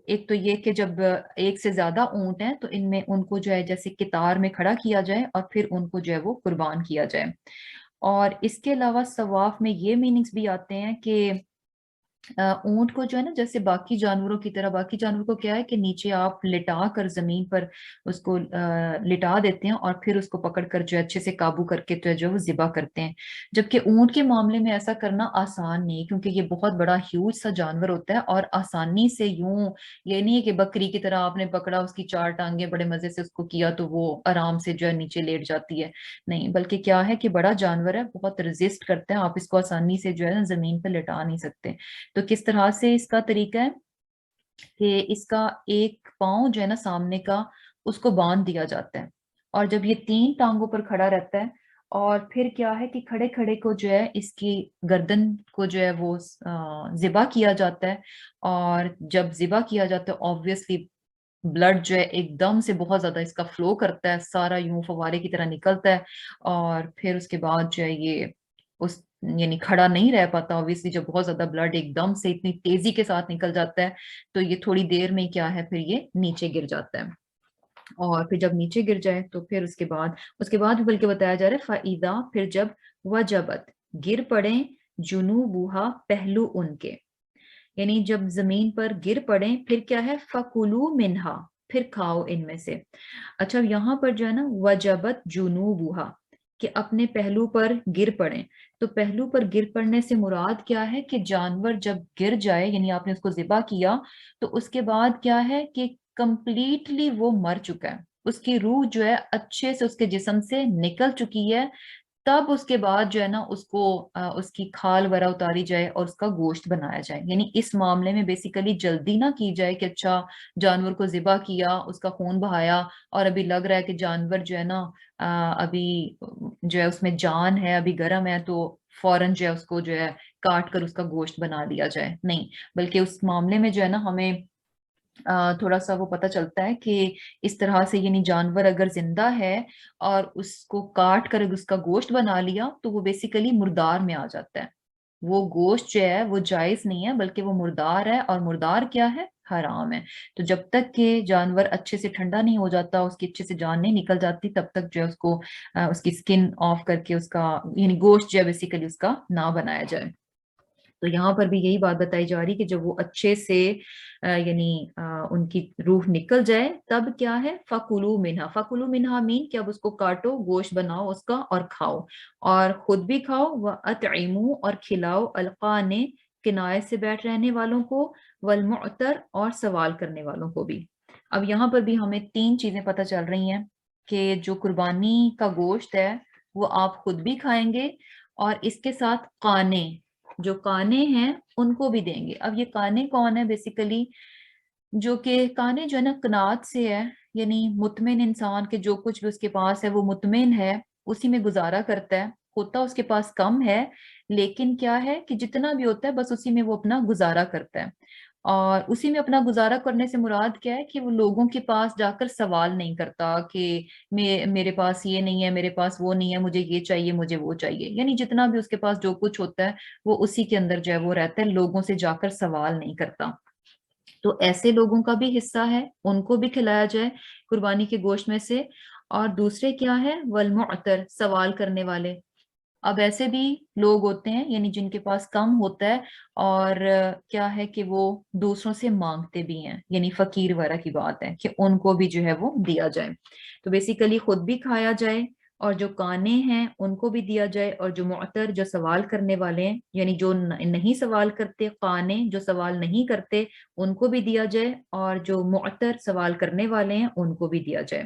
ایک تو یہ کہ جب ایک سے زیادہ اونٹ ہیں تو ان میں ان کو جو ہے جیسے قطار میں کھڑا کیا جائے اور پھر ان کو جو ہے وہ قربان کیا جائے۔ اور اس کے علاوہ سواف میں یہ میننگز بھی آتے ہیں کہ اونٹ کو جو ہے نا جیسے باقی جانوروں کی طرح، باقی جانور کو کیا ہے کہ نیچے آپ لٹا کر زمین پر اس کو لٹا دیتے ہیں اور پھر اس کو پکڑ کر جو ہے اچھے سے قابو کر کے جو ہے وہ ذبح کرتے ہیں، جبکہ اونٹ کے معاملے میں ایسا کرنا آسان نہیں، کیونکہ یہ بہت بڑا ہیوج سا جانور ہوتا ہے، اور آسانی سے یوں یہ نہیں ہے کہ بکری کی طرح آپ نے پکڑا، اس کی چار ٹانگیں بڑے مزے سے اس کو کیا تو وہ آرام سے جو ہے نیچے لیٹ جاتی ہے، نہیں، بلکہ کیا ہے کہ بڑا جانور ہے، بہت ریزسٹ کرتا ہے، آپ اس کو آسانی سے جو ہے نا زمین پہ لٹا نہیں سکتے۔ تو کس طرح سے اس کا طریقہ ہے کہ اس کا ایک پاؤں جو ہے نا سامنے کا اس کو باندھ دیا جاتا ہے، اور جب یہ تین ٹانگوں پر کھڑا رہتا ہے، اور پھر کیا ہے کہ کھڑے کھڑے کو جو ہے اس کی گردن کو جو ہے وہ ذبح کیا جاتا ہے، اور جب ذبح کیا جاتا ہے آبویسلی بلڈ جو ہے ایک دم سے بہت زیادہ اس کا فلو کرتا ہے، سارا یوں فوارے کی طرح نکلتا ہے، اور پھر اس کے بعد جو ہے یہ اس یعنی کھڑا نہیں رہ پاتا obviously، جب بہت زیادہ بلڈ ایک دم سے اتنی تیزی کے ساتھ نکل جاتا ہے تو یہ تھوڑی دیر میں کیا ہے پھر یہ نیچے گر جاتا ہے، اور پھر جب نیچے گر جائے تو پھر اس کے بعد بھی بلکہ بتایا جا رہا ہے فَإِذَا، پھر جب وجبت گر پڑیں، جنوبوہا پہلو ان کے، یعنی جب زمین پر گر پڑیں پھر کیا ہے، فَكُلُوا مِنْهَا، پھر کھاؤ ان میں سے۔ اچھا یہاں پر جو ہے نا وجبت جنوبوہا کہ اپنے پہلو پر گر پڑیں، تو پہلو پر گر پڑنے سے مراد کیا ہے کہ جانور جب گر جائے یعنی آپ نے اس کو ذبح کیا تو اس کے بعد کیا ہے کہ کمپلیٹلی وہ مر چکا ہے، اس کی روح جو ہے اچھے سے اس کے جسم سے نکل چکی ہے، تب اس کے بعد جو ہے نا اس کو اس کی کھال وغیرہ اتاری جائے اور اس کا گوشت بنایا جائے. یعنی اس معاملے میں بیسیکلی جلدی نہ کی جائے کہ اچھا جانور کو ذبح کیا، اس کا خون بہایا اور ابھی لگ رہا ہے کہ جانور جو ہے نا ابھی جو ہے اس میں جان ہے، ابھی گرم ہے، تو فوراً جو ہے اس کو جو ہے کاٹ کر اس کا گوشت بنا لیا جائے. نہیں، بلکہ اس معاملے میں جو ہے نا ہمیں تھوڑا سا وہ پتہ چلتا ہے کہ اس طرح سے یعنی جانور اگر زندہ ہے اور اس کو کاٹ کر اگر اس کا گوشت بنا لیا تو وہ بیسیکلی مردار میں آ جاتا ہے. وہ گوشت جو ہے وہ جائز نہیں ہے بلکہ وہ مردار ہے، اور مردار کیا ہے؟ حرام ہے. تو جب تک کہ جانور اچھے سے ٹھنڈا نہیں ہو جاتا، اس کی اچھے سے جان نہیں نکل جاتی، تب تک جو ہے اس کو اس کی سکن آف کر کے اس کا یعنی گوشت جو ہے بیسیکلی اس کا نہ بنایا جائے. تو یہاں پر بھی یہی بات بتائی جا رہی کہ جب وہ اچھے سے یعنی ان کی روح نکل جائے تب کیا ہے؟ فَكُلُوا مِنْهَا. فَكُلُوا مِنْهَا مین کہ اب اس کو کاٹو، گوشت بناؤ اس کا اور کھاؤ، اور خود بھی کھاؤ. وَأَطْعِمُوا اور کھلاؤ القانے کنائے سے بیٹھ رہنے والوں کو، والمعتر اور سوال کرنے والوں کو بھی. اب یہاں پر بھی ہمیں تین چیزیں پتہ چل رہی ہیں کہ جو قربانی کا گوشت ہے وہ آپ خود بھی کھائیں گے، اور اس کے ساتھ قانے، جو کانے ہیں ان کو بھی دیں گے. اب یہ کانے کون ہے؟ بیسیکلی جو کہ کانے جو ہے نا قناعت سے ہے، یعنی مطمئن انسان کے جو کچھ بھی اس کے پاس ہے وہ مطمئن ہے، اسی میں گزارا کرتا ہے. ہوتا اس کے پاس کم ہے لیکن کیا ہے کہ جتنا بھی ہوتا ہے بس اسی میں وہ اپنا گزارا کرتا ہے. اور اسی میں اپنا گزارا کرنے سے مراد کیا ہے کہ وہ لوگوں کے پاس جا کر سوال نہیں کرتا کہ میرے پاس یہ نہیں ہے، میرے پاس وہ نہیں ہے، مجھے یہ چاہیے، مجھے وہ چاہیے. یعنی جتنا بھی اس کے پاس جو کچھ ہوتا ہے وہ اسی کے اندر جو ہے وہ رہتا ہے، لوگوں سے جا کر سوال نہیں کرتا. تو ایسے لوگوں کا بھی حصہ ہے، ان کو بھی کھلایا جائے قربانی کے گوشت میں سے. اور دوسرے کیا ہے؟ والمعتر، سوال کرنے والے. اب ایسے بھی لوگ ہوتے ہیں یعنی جن کے پاس کم ہوتا ہے اور کیا ہے کہ وہ دوسروں سے مانگتے بھی ہیں، یعنی فقیر وغیرہ کی بات ہے کہ ان کو بھی جو ہے وہ دیا جائے. تو بیسیکلی خود بھی کھایا جائے، اور جو کانے ہیں ان کو بھی دیا جائے، اور جو معتر جو سوال کرنے والے ہیں یعنی جو نہیں سوال کرتے، قانے جو سوال نہیں کرتے ان کو بھی دیا جائے، اور جو معتر سوال کرنے والے ہیں ان کو بھی دیا جائے.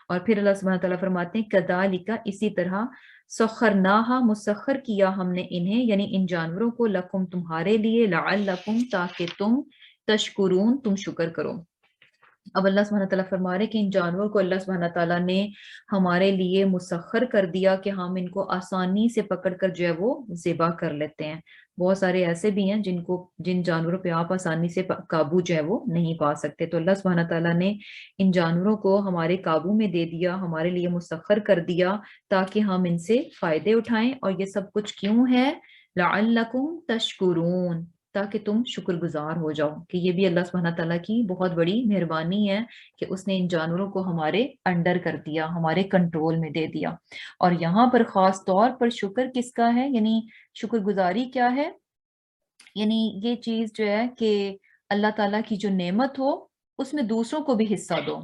اور پھر اللہ سبحانہ تعالیٰ فرماتے ہیں کذالک، اسی طرح سخرناہا، مسخر کیا ہم نے انہیں یعنی ان جانوروں کو، لکم تمہارے لیے، لعلکم تاکہ تم، تشکرون تم شکر کرو. اب اللہ سبحانہ تعالیٰ فرما رہے کہ ان جانوروں کو اللہ سبحانہ تعالیٰ نے ہمارے لیے مسخر کر دیا کہ ہم ان کو آسانی سے پکڑ کر جو ہے وہ ذبح کر لیتے ہیں. بہت سارے ایسے بھی ہیں جن جانوروں پہ آپ آسانی سے قابو جو ہے وہ نہیں پا سکتے. تو اللہ سبحانہ تعالیٰ نے ان جانوروں کو ہمارے قابو میں دے دیا، ہمارے لیے مسخر کر دیا تاکہ ہم ان سے فائدے اٹھائیں. اور یہ سب کچھ کیوں ہے؟ لعلکم تشکرون، تاکہ تم شکر گزار ہو جاؤ کہ یہ بھی اللہ سبحانہ تعالیٰ کی بہت بڑی مہربانی ہے کہ اس نے ان جانوروں کو ہمارے انڈر کر دیا، ہمارے کنٹرول میں دے دیا. اور یہاں پر خاص طور پر شکر کس کا ہے؟ یعنی شکر گزاری کیا ہے؟ یعنی یہ چیز جو ہے کہ اللہ تعالیٰ کی جو نعمت ہو اس میں دوسروں کو بھی حصہ دو.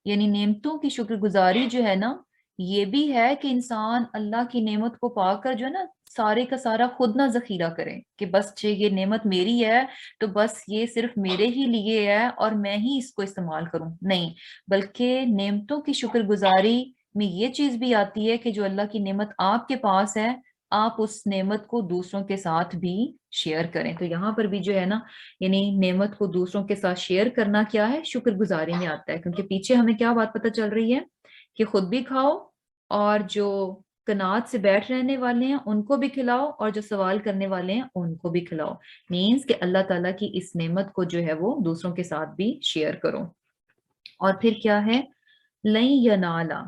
یعنی نعمتوں کی شکر گزاری جو ہے نا یہ بھی ہے کہ انسان اللہ کی نعمت کو پا کر جو ہے نا سارے کا سارا خود نہ ذخیرہ کرے کہ بس یہ نعمت میری ہے تو بس یہ صرف میرے ہی لیے ہے اور میں ہی اس کو استعمال کروں. نہیں، بلکہ نعمتوں کی شکر گزاری میں یہ چیز بھی آتی ہے کہ جو اللہ کی نعمت آپ کے پاس ہے آپ اس نعمت کو دوسروں کے ساتھ بھی شیئر کریں. تو یہاں پر بھی جو ہے نا یعنی نعمت کو دوسروں کے ساتھ شیئر کرنا کیا ہے؟ شکر گزاری میں آتا ہے. کیونکہ پیچھے ہمیں کیا بات پتہ چل رہی ہے کہ خود بھی کھاؤ اور جو قناعت سے بیٹھ رہنے والے ہیں ان کو بھی کھلاؤ، اور جو سوال کرنے والے ہیں ان کو بھی کھلاؤ. مینز کہ اللہ تعالیٰ کی اس نعمت کو جو ہے وہ دوسروں کے ساتھ بھی شیئر کرو. اور پھر کیا ہے؟ لن ینالا،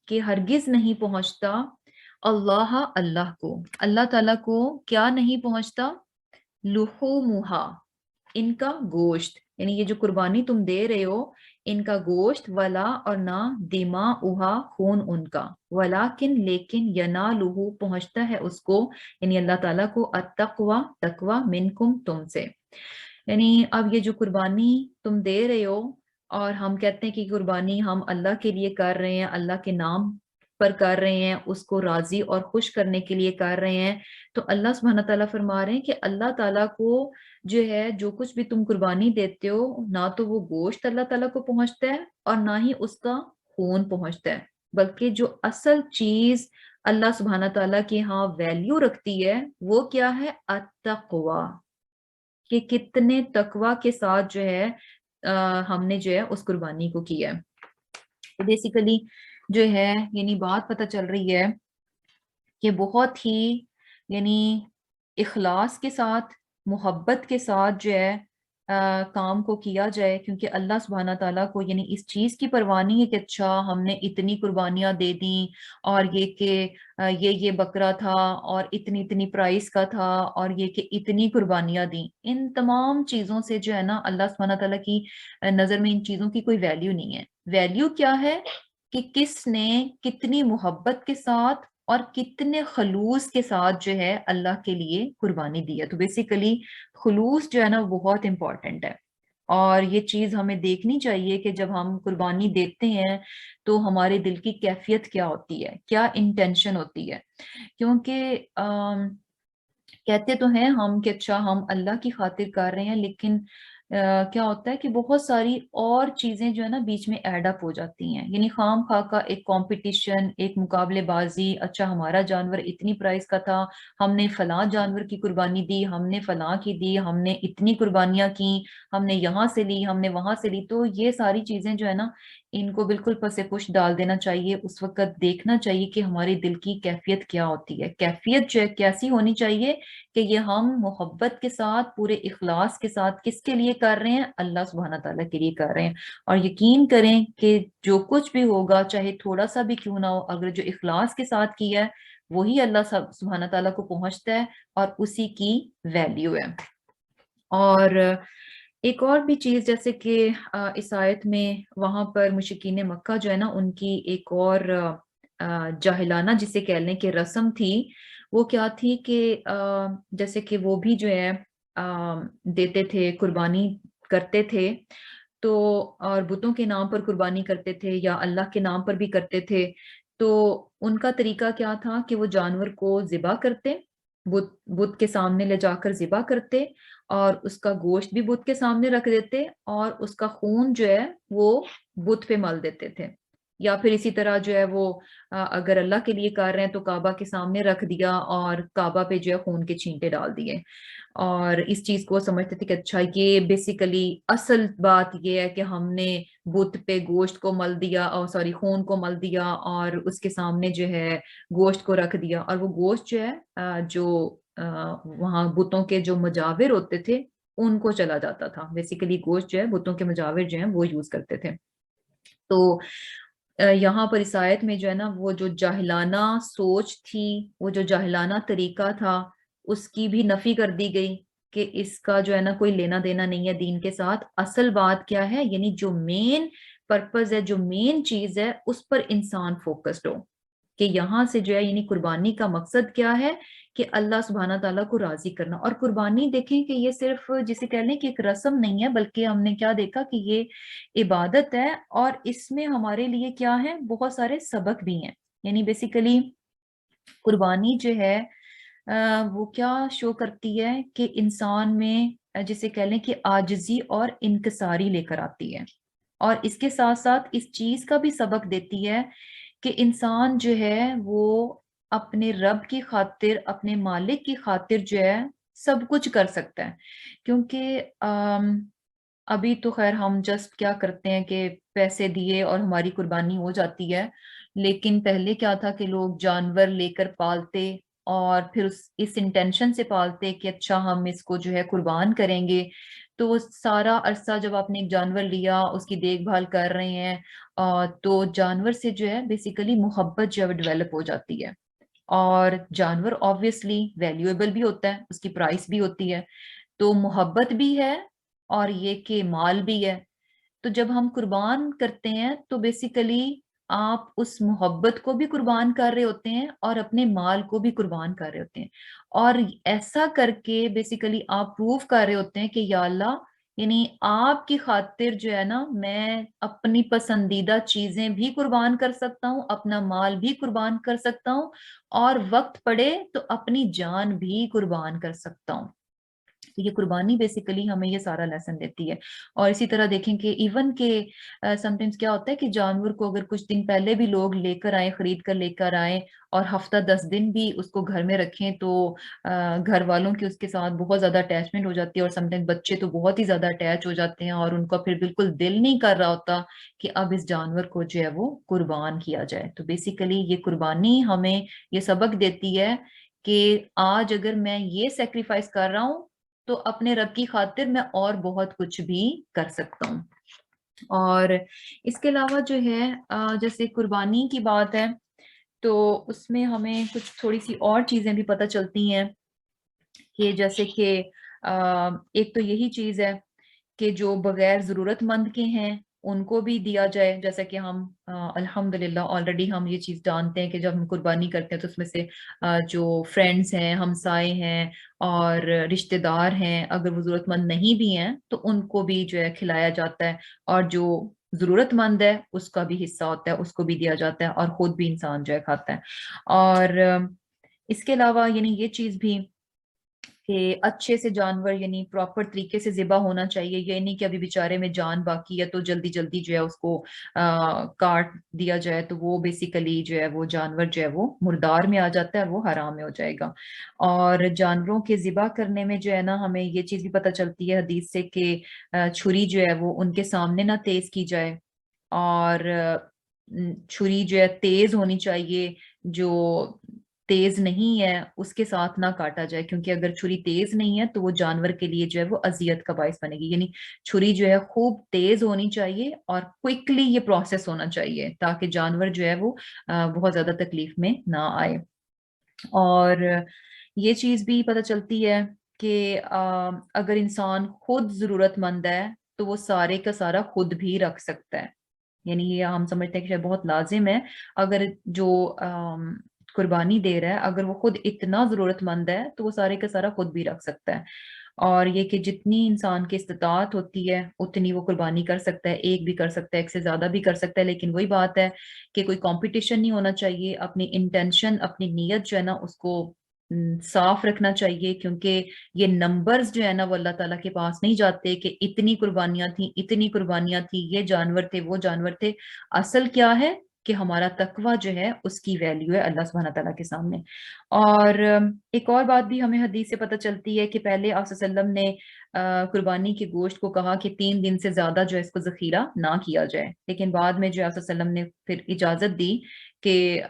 کہ ہرگز نہیں پہنچتا، اللہ اللہ کو، اللہ تعالیٰ کو کیا نہیں پہنچتا؟ لحومہا، ان کا گوشت، یعنی یہ جو قربانی تم دے رہے ہو ان کا گوشت، ولا اور نہ، دماؤہا خون ان کا، ولیکن لیکن، ینالہ پہنچتا ہے اس کو یعنی اللہ تعالیٰ کو، التقوی تقوی، منکم تم سے. یعنی اب یہ جو قربانی تم دے رہے ہو اور ہم کہتے ہیں کہ قربانی ہم اللہ کے لیے کر رہے ہیں، اللہ کے نام پر کر رہے ہیں، اس کو راضی اور خوش کرنے کے لیے کر رہے ہیں، تو اللہ سبحانہ تعالیٰ فرما رہے ہیں کہ اللہ تعالیٰ کو جو ہے جو کچھ بھی تم قربانی دیتے ہو نہ تو وہ گوشت اللہ تعالیٰ کو پہنچتا ہے اور نہ ہی اس کا خون پہنچتا ہے، بلکہ جو اصل چیز اللہ سبحانہ تعالیٰ کے ہاں ویلیو رکھتی ہے وہ کیا ہے؟ التقوی، کہ کتنے تقوی کے ساتھ جو ہے ہم نے جو ہے اس قربانی کو کیا ہے. تو بیسیکلی جو ہے یعنی بات پتہ چل رہی ہے کہ بہت ہی یعنی اخلاص کے ساتھ، محبت کے ساتھ جو ہے کام کو کیا جائے، کیونکہ اللہ سبحانہ تعالیٰ کو یعنی اس چیز کی پرواہ نہیں ہے کہ اچھا ہم نے اتنی قربانیاں دے دیں، اور یہ کہ یہ بکرا تھا اور اتنی اتنی پرائس کا تھا، اور یہ کہ اتنی قربانیاں دیں. ان تمام چیزوں سے جو ہے نا اللہ سبحانہ تعالیٰ کی نظر میں ان چیزوں کی کوئی ویلیو نہیں ہے. ویلیو کیا ہے کہ کس نے کتنی محبت کے ساتھ اور کتنے خلوص کے ساتھ جو ہے اللہ کے لیے قربانی دی ہے. تو بیسیکلی خلوص جو ہے نا بہت امپورٹنٹ ہے، اور یہ چیز ہمیں دیکھنی چاہیے کہ جب ہم قربانی دیتے ہیں تو ہمارے دل کی کیفیت کیا ہوتی ہے، کیا انٹینشن ہوتی ہے. کیونکہ کہتے تو ہیں ہم کہ اچھا ہم اللہ کی خاطر کر رہے ہیں، لیکن کیا ہوتا ہے کہ بہت ساری اور چیزیں جو ہے نا بیچ میں ایڈ اپ ہو جاتی ہیں. یعنی خام خواہ کا ایک کمپٹیشن، ایک مقابلے بازی، اچھا ہمارا جانور اتنی پرائس کا تھا، ہم نے فلاں جانور کی قربانی دی، ہم نے فلاں کی دی، ہم نے اتنی قربانیاں کی، ہم نے یہاں سے لی، ہم نے وہاں سے لی. تو یہ ساری چیزیں جو ہے نا ان کو بالکل پس پش ڈال دینا چاہیے. اس وقت دیکھنا چاہیے کہ ہمارے دل کی کیفیت کیا ہوتی ہے. کیفیت جو ہے کیسی ہونی چاہیے کہ یہ ہم محبت کے ساتھ، پورے اخلاص کے ساتھ کس کے لیے کر رہے ہیں؟ اللہ سبحانہ تعالیٰ کے لیے کر رہے ہیں. اور یقین کریں کہ جو کچھ بھی ہوگا چاہے تھوڑا سا بھی کیوں نہ ہو، اگر جو اخلاص کے ساتھ کیا ہے وہی اللہ سبحانہ تعالیٰ کو پہنچتا ہے اور اسی کی ویلیو ہے. اور ایک اور بھی چیز جیسے کہ اس آیت میں وہاں پر مشرکین مکہ جو ہے نا ان کی ایک اور جاہلانہ جسے کہہ لیں کہ رسم تھی. وہ کیا تھی کہ جیسے کہ وہ بھی جو ہے دیتے تھے، قربانی کرتے تھے، تو اور بتوں کے نام پر قربانی کرتے تھے یا اللہ کے نام پر بھی کرتے تھے. تو ان کا طریقہ کیا تھا کہ وہ جانور کو ذبح کرتے، بت کے سامنے لے جا کر ذبح کرتے، اور اس کا گوشت بھی بت کے سامنے رکھ دیتے، اور اس کا خون جو ہے وہ بت پہ مل دیتے تھے. یا پھر اسی طرح جو ہے وہ اگر اللہ کے لیے کر رہے ہیں تو کعبہ کے سامنے رکھ دیا اور کعبہ پہ جو ہے خون کے چھینٹے ڈال دیے. اور اس چیز کو سمجھتے تھے کہ اچھا یہ بیسیکلی اصل بات یہ ہے کہ ہم نے بت پہ گوشت کو مل دیا، اور سوری خون کو مل دیا، اور اس کے سامنے جو ہے گوشت کو رکھ دیا، اور وہ گوشت جو ہے جو وہاں بتوں کے جو مجاور ہوتے تھے ان کو چلا جاتا تھا. بیسیکلی گوشت جو ہے بتوں کے مجاور جو ہیں وہ یوز کرتے تھے. تو یہاں پر اس آیت میں جو ہے نا وہ جو جاہلانہ سوچ تھی، وہ جو جاہلانہ طریقہ تھا، اس کی بھی نفی کر دی گئی کہ اس کا جو ہے نا کوئی لینا دینا نہیں ہے دین کے ساتھ. اصل بات کیا ہے؟ یعنی جو مین پرپز ہے، جو مین چیز ہے، اس پر انسان فوکسڈ ہو کہ یہاں سے جو ہے یعنی قربانی کا مقصد کیا ہے کہ اللہ سبحانہ تعالیٰ کو راضی کرنا. اور قربانی دیکھیں کہ یہ صرف جسے کہہ لیں کہ ایک رسم نہیں ہے، بلکہ ہم نے کیا دیکھا کہ یہ عبادت ہے، اور اس میں ہمارے لیے کیا ہے؟ بہت سارے سبق بھی ہیں. یعنی بیسیکلی قربانی جو ہے وہ کیا شو کرتی ہے کہ انسان میں جسے کہہ لیں کہ عاجزی اور انکساری لے کر آتی ہے، اور اس کے ساتھ ساتھ اس چیز کا بھی سبق دیتی ہے کہ انسان جو ہے وہ اپنے رب کی خاطر، اپنے مالک کی خاطر جو ہے سب کچھ کر سکتا ہے. کیونکہ ابھی تو خیر ہم جسٹ کیا کرتے ہیں کہ پیسے دیے اور ہماری قربانی ہو جاتی ہے، لیکن پہلے کیا تھا کہ لوگ جانور لے کر پالتے، اور پھر اس انٹینشن سے پالتے کہ اچھا ہم اس کو جو ہے قربان کریں گے. تو سارا عرصہ جب آپ نے ایک جانور لیا، اس کی دیکھ بھال کر رہے ہیں، تو جانور سے جو ہے بیسیکلی محبت جو ہے ڈیولپ ہو جاتی ہے. اور جانور آبویسلی ویلیویبل بھی ہوتا ہے، اس کی پرائس بھی ہوتی ہے، تو محبت بھی ہے اور یہ کہ مال بھی ہے. تو جب ہم قربان کرتے ہیں تو بیسیکلی آپ اس محبت کو بھی قربان کر رہے ہوتے ہیں اور اپنے مال کو بھی قربان کر رہے ہوتے ہیں. اور ایسا کر کے بیسیکلی آپ پروف کر رہے ہوتے ہیں کہ یا اللہ یعنی آپ کی خاطر جو ہے نا میں اپنی پسندیدہ چیزیں بھی قربان کر سکتا ہوں، اپنا مال بھی قربان کر سکتا ہوں، اور وقت پڑے تو اپنی جان بھی قربان کر سکتا ہوں. تو یہ قربانی بیسیکلی ہمیں یہ سارا لیسن دیتی ہے. اور اسی طرح دیکھیں کہ ایون کہ سم ٹائمس کیا ہوتا ہے کہ جانور کو اگر کچھ دن پہلے بھی لوگ لے کر آئیں، خرید کر لے کر آئیں اور ہفتہ 10 دن بھی اس کو گھر میں رکھیں تو گھر والوں کی اس کے ساتھ بہت زیادہ اٹیچمنٹ ہو جاتی ہے، اور سم ٹائم بچے تو بہت ہی زیادہ اٹیچ ہو جاتے ہیں اور ان کا پھر بالکل دل نہیں کر رہا ہوتا کہ اب اس جانور کو جو ہے وہ قربان کیا جائے. تو بیسیکلی یہ قربانی ہمیں یہ سبق دیتی ہے کہ آج اگر میں یہ سیکریفائس کر رہا ہوں تو اپنے رب کی خاطر میں اور بہت کچھ بھی کر سکتا ہوں. اور اس کے علاوہ جو ہے جیسے قربانی کی بات ہے تو اس میں ہمیں کچھ تھوڑی سی اور چیزیں بھی پتہ چلتی ہیں کہ جیسے کہ ایک تو یہی چیز ہے کہ جو بغیر ضرورت مند کے ہیں ان کو بھی دیا جائے. جیسا کہ ہم الحمدللہ آلریڈی ہم یہ چیز جانتے ہیں کہ جب ہم قربانی کرتے ہیں تو اس میں سے جو فرینڈس ہیں، ہمسائے ہیں اور رشتہ دار ہیں، اگر وہ ضرورت مند نہیں بھی ہیں تو ان کو بھی جو ہے کھلایا جاتا ہے، اور جو ضرورت مند ہے اس کا بھی حصہ ہوتا ہے، اس کو بھی دیا جاتا ہے، اور خود بھی انسان جو ہے کھاتا ہے. اور اس کے علاوہ یعنی یہ چیز بھی کہ اچھے سے جانور یعنی پراپر طریقے سے ذبح ہونا چاہیے. یہ نہیں کہ ابھی بیچارے میں جان باقی ہے تو جلدی جلدی جو ہے اس کو کاٹ دیا جائے تو وہ بیسیکلی جو ہے وہ جانور جو ہے وہ مردار میں آ جاتا ہے اور وہ حرام میں ہو جائے گا. اور جانوروں کے ذبح کرنے میں جو ہے نا ہمیں یہ چیز بھی پتہ چلتی ہے حدیث سے کہ چھری جو ہے وہ ان کے سامنے نہ تیز کی جائے، اور چھری جو ہے تیز ہونی چاہیے، جو تیز نہیں ہے اس کے ساتھ نہ کاٹا جائے، کیونکہ اگر چھری تیز نہیں ہے تو وہ جانور کے لیے جو ہے وہ اذیت کا باعث بنے گی. یعنی چھری جو ہے خوب تیز ہونی چاہیے اور کوئکلی یہ پروسیس ہونا چاہیے تاکہ جانور جو ہے وہ بہت زیادہ تکلیف میں نہ آئے. اور یہ چیز بھی پتہ چلتی ہے کہ اگر انسان خود ضرورت مند ہے تو وہ سارے کا سارا خود بھی رکھ سکتا ہے. یعنی یہ ہم سمجھتے ہیں کہ شاید بہت لازم ہے، اگر جو قربانی دے رہا ہے اگر وہ خود اتنا ضرورت مند ہے تو وہ سارے کا سارا خود بھی رکھ سکتا ہے. اور یہ کہ جتنی انسان کی استطاعت ہوتی ہے اتنی وہ قربانی کر سکتا ہے، ایک بھی کر سکتا ہے، ایک سے زیادہ بھی کر سکتا ہے. لیکن وہی بات ہے کہ کوئی کمپٹیشن نہیں ہونا چاہیے، اپنی انٹینشن اپنی نیت جو ہے نا اس کو صاف رکھنا چاہیے، کیونکہ یہ نمبرز جو ہے نا وہ اللہ تعالیٰ کے پاس نہیں جاتے کہ اتنی قربانیاں تھیں اتنی قربانیاں تھیں، یہ جانور تھے وہ جانور تھے. اصل کیا ہے کہ ہمارا تقویٰ جو ہے اس کی ویلیو ہے اللہ سبحانہ تعالیٰ کے سامنے. اور ایک اور بات بھی ہمیں حدیث سے پتہ چلتی ہے کہ پہلے آپ صلی اللہ علیہ وسلم نے قربانی کے گوشت کو کہا کہ 3 دن سے زیادہ جو ہے اس کو ذخیرہ نہ کیا جائے، لیکن بعد میں جو آپ صلی اللہ علیہ وسلم نے پھر اجازت دی کہ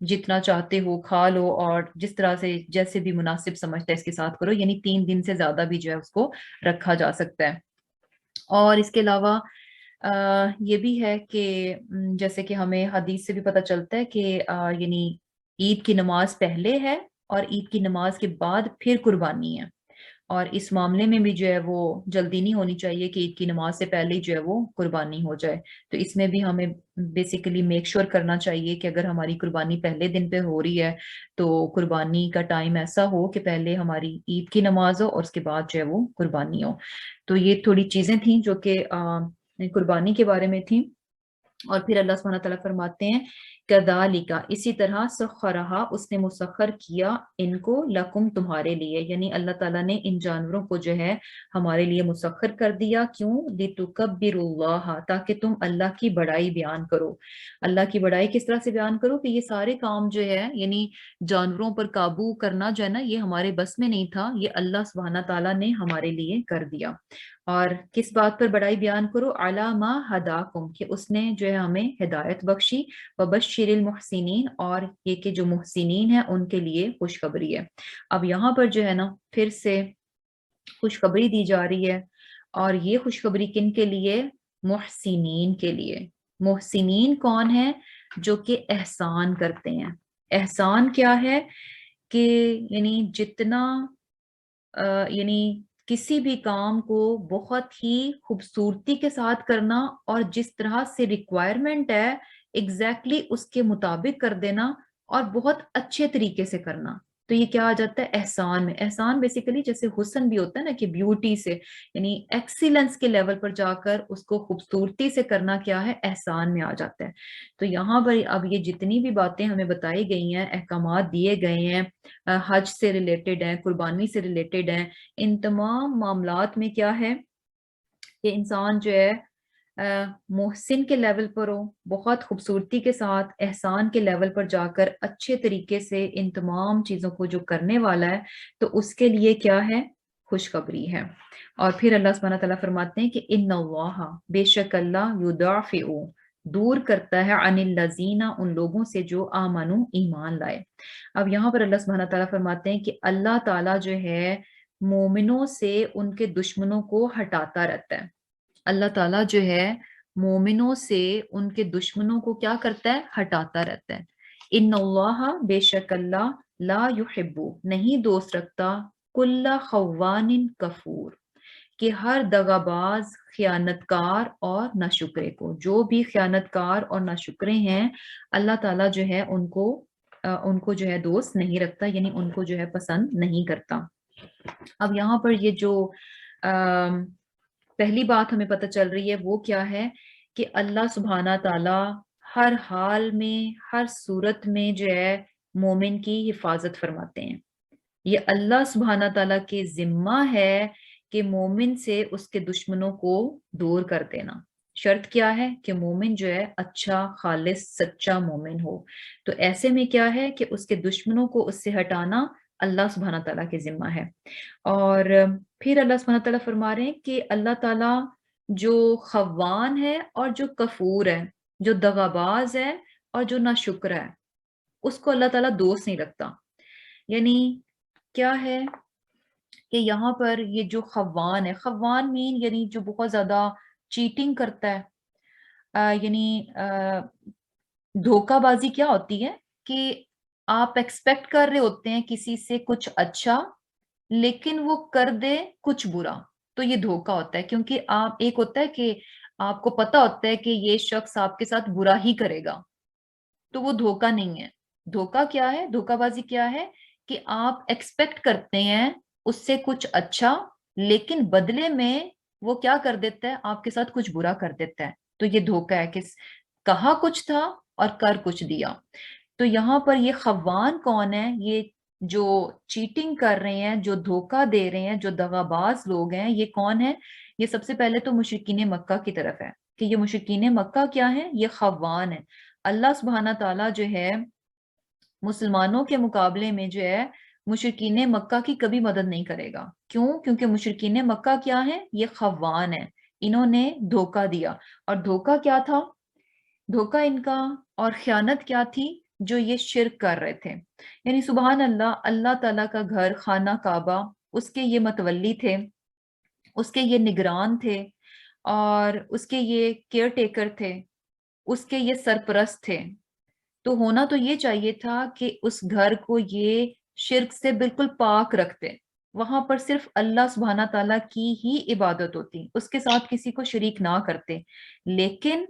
جتنا چاہتے ہو کھا لو اور جس طرح سے جیسے بھی مناسب سمجھتا ہے اس کے ساتھ کرو. یعنی 3 دن سے زیادہ بھی جو ہے اس کو رکھا جا سکتا ہے. اور اس کے علاوہ یہ بھی ہے کہ جیسے کہ ہمیں حدیث سے بھی پتہ چلتا ہے کہ یعنی عید کی نماز پہلے ہے اور عید کی نماز کے بعد پھر قربانی ہے، اور اس معاملے میں بھی جو ہے وہ جلدی نہیں ہونی چاہیے کہ عید کی نماز سے پہلے ہی جو ہے وہ قربانی ہو جائے. تو اس میں بھی ہمیں بیسیکلی میک شور کرنا چاہیے کہ اگر ہماری قربانی پہلے دن پہ ہو رہی ہے تو قربانی کا ٹائم ایسا ہو کہ پہلے ہماری عید کی نماز ہو اور اس کے بعد جو ہے وہ قربانی ہو. تو یہ تھوڑی چیزیں تھیں جو کہ قربانی کے بارے میں تھیں. اور پھر اللہ سبحانہ تعالیٰ فرماتے ہیں کذالک، اسی طرح سخرہا اس نے مسخر کیا ان کو لکم تمہارے لیے، یعنی اللہ تعالیٰ نے ان جانوروں کو جو ہے ہمارے لیے مسخر کر دیا. کیوں؟ لتکبروا اللہ، تاکہ تم اللہ کی بڑائی بیان کرو. اللہ کی بڑائی کس طرح سے بیان کرو کہ یہ سارے کام جو ہے یعنی جانوروں پر قابو کرنا جو ہے نا یہ ہمارے بس میں نہیں تھا، یہ اللہ سبحانہ تعالیٰ نے ہمارے لیے کر دیا. اور کس بات پر بڑائی بیان کرو؟ علی ما ہداکم، کہ اس نے جو ہے ہمیں ہدایت بخشی. وبشر المحسنین، اور یہ کہ جو محسنین ہیں ان کے لیے خوشخبری ہے. اب یہاں پر جو ہے نا پھر سے خوشخبری دی جا رہی ہے، اور یہ خوشخبری کن کے لیے؟ محسنین کے لیے. محسنین کون ہے؟ جو کہ احسان کرتے ہیں. احسان کیا ہے کہ یعنی جتنا یعنی کسی بھی کام کو بہت ہی خوبصورتی کے ساتھ کرنا اور جس طرح سے ریکوائرمنٹ ہے ایگزیکٹلی اس کے مطابق کر دینا اور بہت اچھے طریقے سے کرنا. تو یہ کیا آ جاتا ہے احسان میں. احسان بیسیکلی جیسے حسن بھی ہوتا ہے نا کہ بیوٹی سے یعنی ایکسیلنس کے لیول پر جا کر اس کو خوبصورتی سے کرنا کیا ہے احسان میں آ جاتا ہے. تو یہاں پر اب یہ جتنی بھی باتیں ہمیں بتائی گئی ہیں احکامات دیے گئے ہیں حج سے ریلیٹڈ ہیں قربانی سے ریلیٹڈ ہیں ان تمام معاملات میں کیا ہے کہ انسان جو ہے محسن کے لیول پر ہو بہت خوبصورتی کے ساتھ احسان کے لیول پر جا کر اچھے طریقے سے ان تمام چیزوں کو جو کرنے والا ہے تو اس کے لیے کیا ہے خوشخبری ہے. اور پھر اللہ سبحانہ تعالیٰ فرماتے ہیں کہ ان اللہ بے شک اللہ یدافع دور کرتا ہے عن الذین ان لوگوں سے جو آمنو ایمان لائے. اب یہاں پر اللہ سبحانہ تعالیٰ فرماتے ہیں کہ اللہ تعالیٰ جو ہے مومنوں سے ان کے دشمنوں کو ہٹاتا رہتا ہے. اللہ تعالیٰ جو ہے مومنوں سے ان کے دشمنوں کو کیا کرتا ہے ہٹاتا رہتا ہے. ان اللہ بے شک اللہ لا یحب نہیں دوست رکھتا کل خوان کفور کہ ہر دغاباز خیانت کار اور ناشکرے کو. جو بھی خیانت کار اور ناشکرے ہیں اللہ تعالیٰ جو ہے ان کو جو ہے دوست نہیں رکھتا یعنی ان کو جو ہے پسند نہیں کرتا. اب یہاں پر یہ جو پہلی بات ہمیں پتہ چل رہی ہے وہ کیا ہے کہ اللہ سبحانہ تعالیٰ ہر حال میں ہر صورت میں جو ہے مومن کی حفاظت فرماتے ہیں. یہ اللہ سبحانہ تعالیٰ کے ذمہ ہے کہ مومن سے اس کے دشمنوں کو دور کر دینا. شرط کیا ہے کہ مومن جو ہے اچھا خالص سچا مومن ہو. تو ایسے میں کیا ہے کہ اس کے دشمنوں کو اس سے ہٹانا اللہ سبحانہ تعالیٰ کے ذمہ ہے. اور پھر اللہ سبحانہ تعالیٰ فرما رہے ہیں کہ اللہ تعالیٰ جو خوان ہے اور جو کفور ہے جو دغاباز ہے اور جو ناشکر ہے اس کو اللہ تعالیٰ دوست نہیں رکھتا. یعنی کیا ہے کہ یہاں پر یہ جو خوان ہے خوان مین یعنی جو بہت زیادہ چیٹنگ کرتا ہے یعنی دھوکہ بازی کیا ہوتی ہے کہ آپ ایکسپیکٹ کر رہے ہوتے ہیں کسی سے کچھ اچھا لیکن وہ کر دے کچھ برا. تو یہ دھوکہ ہوتا ہے کیونکہ آپ ایک ہوتا ہے کہ آپ کو پتا ہوتا ہے کہ یہ شخص آپ کے ساتھ برا ہی کرے گا تو وہ دھوکہ نہیں ہے. دھوکہ کیا ہے دھوکہ بازی کیا ہے کہ آپ ایکسپیکٹ کرتے ہیں اس سے کچھ اچھا لیکن بدلے میں وہ کیا کر دیتا ہے آپ کے ساتھ کچھ برا کر دیتا ہے. تو یہ دھوکہ ہے کہ کہا کچھ تھا اور کر کچھ دیا. تو یہاں پر یہ خوان کون ہے یہ جو چیٹنگ کر رہے ہیں جو دھوکہ دے رہے ہیں جو دغاباز لوگ ہیں یہ کون ہے. یہ سب سے پہلے تو مشرکین مکہ کی طرف ہے کہ یہ مشرکین مکہ کیا ہے یہ خوان ہے. اللہ سبحانہ تعالیٰ جو ہے مسلمانوں کے مقابلے میں جو ہے مشرکین مکہ کی کبھی مدد نہیں کرے گا. کیوں؟ کیونکہ مشرکین مکہ کیا ہے یہ خوان ہے. انہوں نے دھوکہ دیا. اور دھوکہ کیا تھا دھوکہ ان کا اور خیانت کیا تھی جو یہ شرک کر رہے تھے. یعنی سبحان اللہ اللہ تعالیٰ کا گھر خانہ کعبہ اس کے یہ متولی تھے اس کے یہ نگران تھے اور اس کے یہ کیئر ٹیکر تھے اس کے یہ سرپرست تھے. تو ہونا تو یہ چاہیے تھا کہ اس گھر کو یہ شرک سے بالکل پاک رکھتے. وہاں پر صرف اللہ سبحانہ تعالیٰ کی ہی عبادت ہوتی اس کے ساتھ کسی کو شریک نہ کرتے. لیکن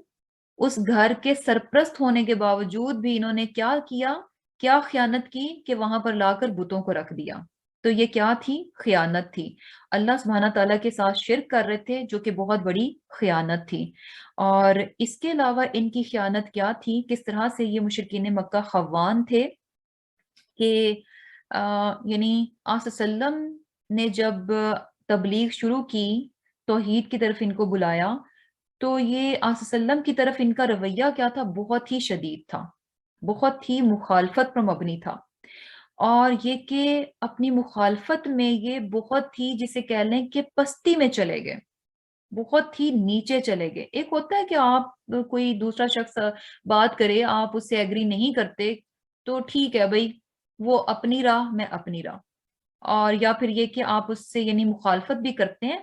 اس گھر کے سرپرست ہونے کے باوجود بھی انہوں نے کیا خیانت کی کہ وہاں پر لا کر بتوں کو رکھ دیا. تو یہ کیا تھی خیانت تھی. اللہ سبحانہ تعالیٰ کے ساتھ شرک کر رہے تھے جو کہ بہت بڑی خیانت تھی. اور اس کے علاوہ ان کی خیانت کیا تھی کس طرح سے یہ مشرکین مکہ خوان تھے کہ یعنی آن وسلم نے جب تبلیغ شروع کی توحید کی طرف ان کو بلایا تو یہ آن وسلم کی طرف ان کا رویہ کیا تھا بہت ہی شدید تھا بہت ہی مخالفت پر مبنی تھا. اور یہ کہ اپنی مخالفت میں یہ بہت ہی جسے کہہ لیں کہ پستی میں چلے گئے بہت ہی نیچے چلے گئے. ایک ہوتا ہے کہ آپ کوئی دوسرا شخص بات کرے آپ اس سے ایگری نہیں کرتے تو ٹھیک ہے بھائی وہ اپنی راہ میں اپنی راہ. اور یا پھر یہ کہ آپ اس سے یعنی مخالفت بھی کرتے ہیں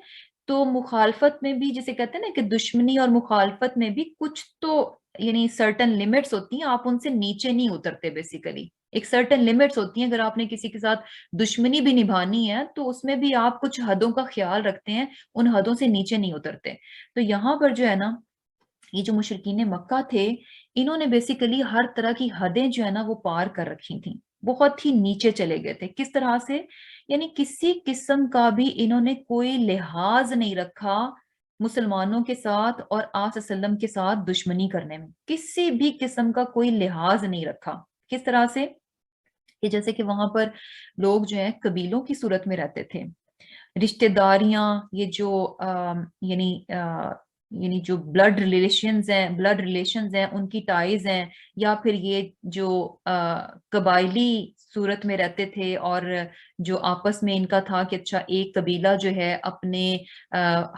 تو مخالفت میں بھی جسے کہتے ہیں نا کہ دشمنی اور مخالفت میں بھی کچھ تو یعنی سرٹن لیمٹس ہوتی ہیں آپ ان سے نیچے نہیں اترتے. بیسیکلی ایک سرٹن لیمٹس ہوتی ہیں. اگر آپ نے کسی کے ساتھ دشمنی بھی نبھانی ہے تو اس میں بھی آپ کچھ حدوں کا خیال رکھتے ہیں ان حدوں سے نیچے نہیں اترتے. تو یہاں پر جو ہے نا یہ جو مشرکین مکہ تھے انہوں نے بیسیکلی ہر طرح کی حدیں جو ہے نا وہ پار کر رکھی تھیں. بہت ہی نیچے چلے گئے تھے. کس طرح سے؟ یعنی کسی قسم کا بھی انہوں نے کوئی لحاظ نہیں رکھا مسلمانوں کے ساتھ اور آپ صلی اللہ علیہ وسلم کے ساتھ دشمنی کرنے میں، کسی بھی قسم کا کوئی لحاظ نہیں رکھا. کس طرح سے؟ کہ جیسے کہ وہاں پر لوگ جو ہیں قبیلوں کی صورت میں رہتے تھے، رشتہ داریاں، یہ جو یعنی یعنی جو بلڈ ریلیشنز ہیں ان کی ٹائز ہیں، یا پھر یہ جو قبائلی صورت میں رہتے تھے، اور جو آپس میں ان کا تھا کہ اچھا ایک قبیلہ جو ہے اپنے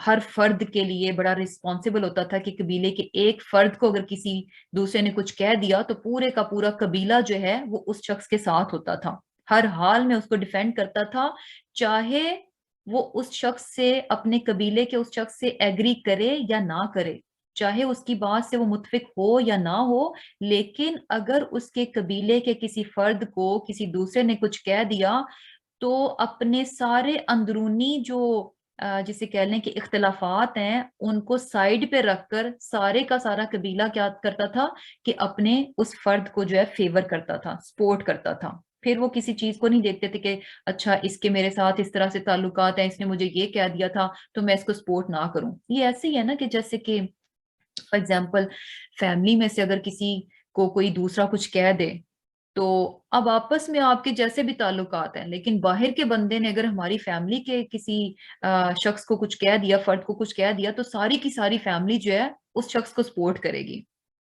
ہر فرد کے لیے بڑا رسپانسبل ہوتا تھا کہ قبیلے کے ایک فرد کو اگر کسی دوسرے نے کچھ کہہ دیا تو پورے کا پورا قبیلہ جو ہے وہ اس شخص کے ساتھ ہوتا تھا، ہر حال میں اس کو ڈیفینڈ کرتا تھا، چاہے وہ اس شخص سے، اپنے قبیلے کے اس شخص سے ایگری کرے یا نہ کرے، چاہے اس کی بات سے وہ متفق ہو یا نہ ہو، لیکن اگر اس کے قبیلے کے کسی فرد کو کسی دوسرے نے کچھ کہہ دیا تو اپنے سارے اندرونی جو جسے کہہ لیں کہ اختلافات ہیں ان کو سائیڈ پہ رکھ کر سارے کا سارا قبیلہ کیا کرتا تھا کہ اپنے اس فرد کو جو ہے فیور کرتا تھا، سپورٹ کرتا تھا. پھر وہ کسی چیز کو نہیں دیکھتے تھے کہ اچھا اس کے میرے ساتھ اس طرح سے تعلقات ہیں، اس نے مجھے یہ کہہ دیا تھا تو میں اس کو سپورٹ نہ کروں. یہ ایسے ہی ہے نا کہ جیسے کہ فار ایگزامپل فیملی میں سے اگر کسی کو کوئی دوسرا کچھ کہہ دے تو اب آپس میں آپ کے جیسے بھی تعلقات ہیں، لیکن باہر کے بندے نے اگر ہماری فیملی کے کسی شخص کو کچھ کہہ دیا، فرد کو کچھ کہہ دیا، تو ساری کی ساری فیملی جو ہے اس شخص کو سپورٹ کرے گی،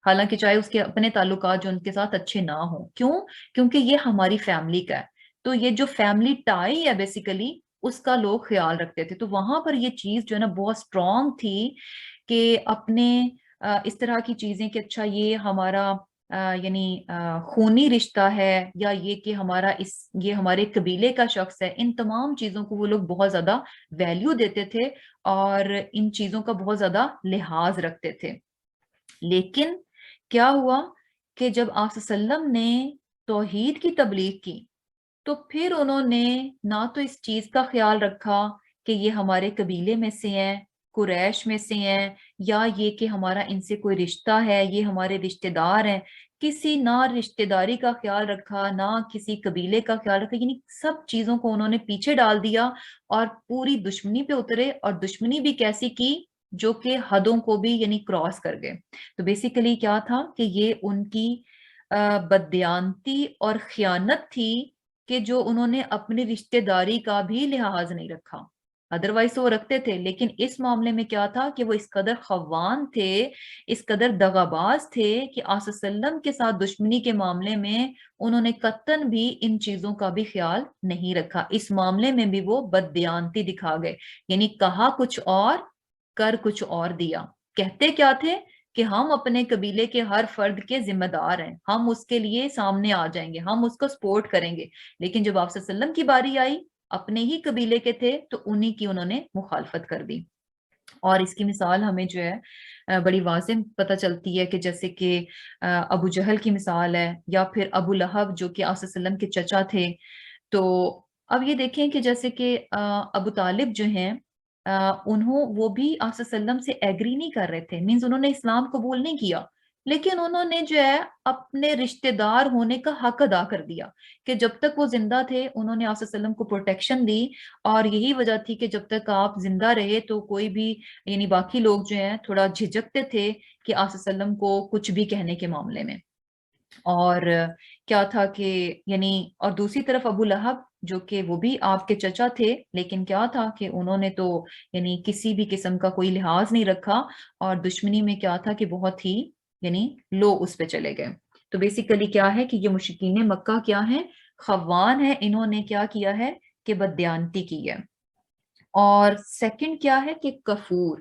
حالانکہ چاہے اس کے اپنے تعلقات جو ان کے ساتھ اچھے نہ ہوں. کیوں؟ کیونکہ یہ ہماری فیملی کا ہے. تو یہ جو فیملی ٹائی ہے بیسیکلی اس کا لوگ خیال رکھتے تھے. تو وہاں پر یہ چیز جو ہے نا بہت اسٹرانگ تھی کہ اپنے اس طرح کی چیزیں کہ اچھا یہ ہمارا یعنی خونی رشتہ ہے، یا یہ کہ یہ ہمارے قبیلے کا شخص ہے، ان تمام چیزوں کو وہ لوگ بہت زیادہ ویلیو دیتے تھے اور ان چیزوں کا بہت زیادہ لحاظ رکھتے تھے. لیکن کیا ہوا کہ جب آپ صلی اللہ علیہ وسلم نے توحید کی تبلیغ کی تو پھر انہوں نے نہ تو اس چیز کا خیال رکھا کہ یہ ہمارے قبیلے میں سے ہیں، قریش میں سے ہیں، یا یہ کہ ہمارا ان سے کوئی رشتہ ہے، یہ ہمارے رشتہ دار ہیں. کسی نہ رشتہ داری کا خیال رکھا، نہ کسی قبیلے کا خیال رکھا، یعنی سب چیزوں کو انہوں نے پیچھے ڈال دیا اور پوری دشمنی پہ اترے، اور دشمنی بھی کیسی کی جو کہ حدوں کو بھی یعنی کراس کر گئے. تو بیسیکلی کیا تھا کہ یہ ان کی بددیانتی اور خیانت تھی کہ جو انہوں نے اپنی رشتہ داری کا بھی لحاظ نہیں رکھا. ادروائز وہ رکھتے تھے، لیکن اس معاملے میں کیا تھا کہ وہ اس قدر خوان تھے، اس قدر دغاباز تھے کہ آصف وسلم کے ساتھ دشمنی کے معاملے میں انہوں نے قطعاً بھی ان چیزوں کا بھی خیال نہیں رکھا. اس معاملے میں بھی وہ بددیانتی دکھا گئے، یعنی کہا کچھ اور کر کچھ اور دیا. کہتے کیا تھے کہ ہم اپنے قبیلے کے ہر فرد کے ذمہ دار ہیں، ہم اس کے لیے سامنے آ جائیں گے، ہم اس کو سپورٹ کریں گے، لیکن جب آپ صلی اللہ علیہ وسلم کی باری آئی، اپنے ہی قبیلے کے تھے تو انہی کی انہوں نے مخالفت کر دی. اور اس کی مثال ہمیں جو ہے بڑی واضح پتہ چلتی ہے کہ جیسے کہ ابو جہل کی مثال ہے، یا پھر ابو لہب جو کہ آپ صلی اللہ علیہ وسلم کے چچا تھے. تو اب یہ دیکھیں کہ جیسے کہ ابو طالب جو ہیں وہ بھی آپ صلی اللہ علیہ وسلم سے ایگری نہیں کر رہے تھے، مینز انہوں نے اسلام قبول نہیں کیا، لیکن انہوں نے جو ہے اپنے رشتہ دار ہونے کا حق ادا کر دیا کہ جب تک وہ زندہ تھے انہوں نے آپ صلی اللہ علیہ وسلم کو پروٹیکشن دی. اور یہی وجہ تھی کہ جب تک آپ زندہ رہے تو کوئی بھی یعنی باقی لوگ جو ہیں تھوڑا جھجکتے تھے کہ آپ صلی اللہ علیہ وسلم کو کچھ بھی کہنے کے معاملے میں. اور کیا تھا کہ یعنی اور دوسری طرف ابو لہب جو کہ وہ بھی آپ کے چچا تھے، لیکن کیا تھا کہ انہوں نے تو یعنی کسی بھی قسم کا کوئی لحاظ نہیں رکھا، اور دشمنی میں کیا تھا کہ بہت ہی یعنی لو اس پہ چلے گئے. تو بیسیکلی کیا ہے کہ یہ مشرکین مکہ کیا ہیں؟ خوان ہیں. انہوں نے کیا کیا ہے کہ بددیانتی کی ہے. اور سیکنڈ کیا ہے کہ کفور،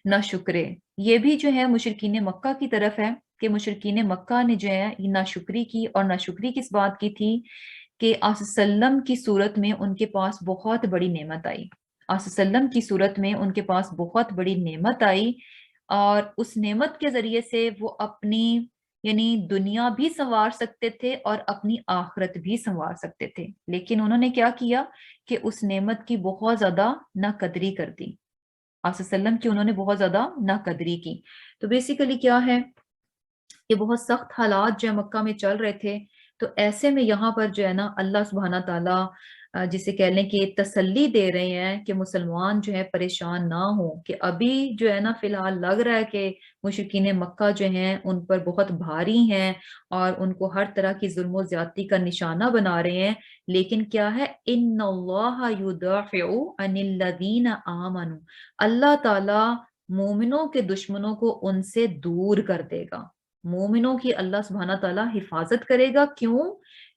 نہ شکرے. یہ بھی جو ہے مشرکین مکہ کی طرف ہے کہ مشرکین مکہ نے جو ہے ناشکری کی، اور ناشکری کس بات کی تھی کہ آصف وسلم کی صورت میں ان کے پاس بہت بڑی نعمت آئی. آصف وسلم کی صورت میں ان کے پاس بہت بڑی نعمت آئی، اور اس نعمت کے ذریعے سے وہ اپنی یعنی دنیا بھی سنوار سکتے تھے اور اپنی آخرت بھی سنوار سکتے تھے. لیکن انہوں نے کیا کیا کہ اس نعمت کی بہت زیادہ ناقدری کر دی. آپ صلی اللہ علیہ وسلم کی انہوں نے بہت زیادہ ناقدری کی. تو بیسیکلی کیا ہے کہ بہت سخت حالات جو مکہ میں چل رہے تھے، تو ایسے میں یہاں پر جو ہے نا اللہ سبحانہ تعالیٰ جسے کہہ لیں کہ تسلی دے رہے ہیں کہ مسلمان جو ہے پریشان نہ ہو، کہ ابھی جو ہے نا فی الحال لگ رہا ہے کہ مشرکین مکہ جو ہیں ان پر بہت بھاری ہیں اور ان کو ہر طرح کی ظلم و زیادتی کا نشانہ بنا رہے ہیں، لیکن کیا ہے، ان اللہ یدافع عن الذین آمنوا، اللہ تعالیٰ مومنوں کے دشمنوں کو ان سے دور کر دے گا، مومنوں کی اللہ سبحانہ تعالیٰ حفاظت کرے گا۔ کیوں؟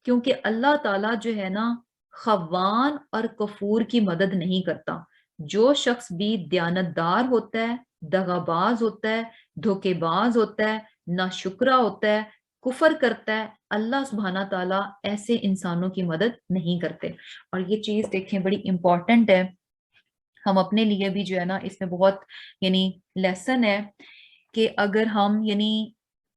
کیونکہ اللہ تعالیٰ جو ہے نا خوان اور کفور کی مدد نہیں کرتا۔ جو شخص بھی دیانتدار ہوتا ہے، دغاباز ہوتا ہے، دھوکے باز ہوتا ہے، ناشکرا ہوتا ہے، کفر کرتا ہے، اللہ سبحانہ تعالیٰ ایسے انسانوں کی مدد نہیں کرتے۔ اور یہ چیز دیکھیں بڑی امپورٹنٹ ہے، ہم اپنے لیے بھی جو ہے نا اس میں بہت یعنی لیسن ہے کہ اگر ہم یعنی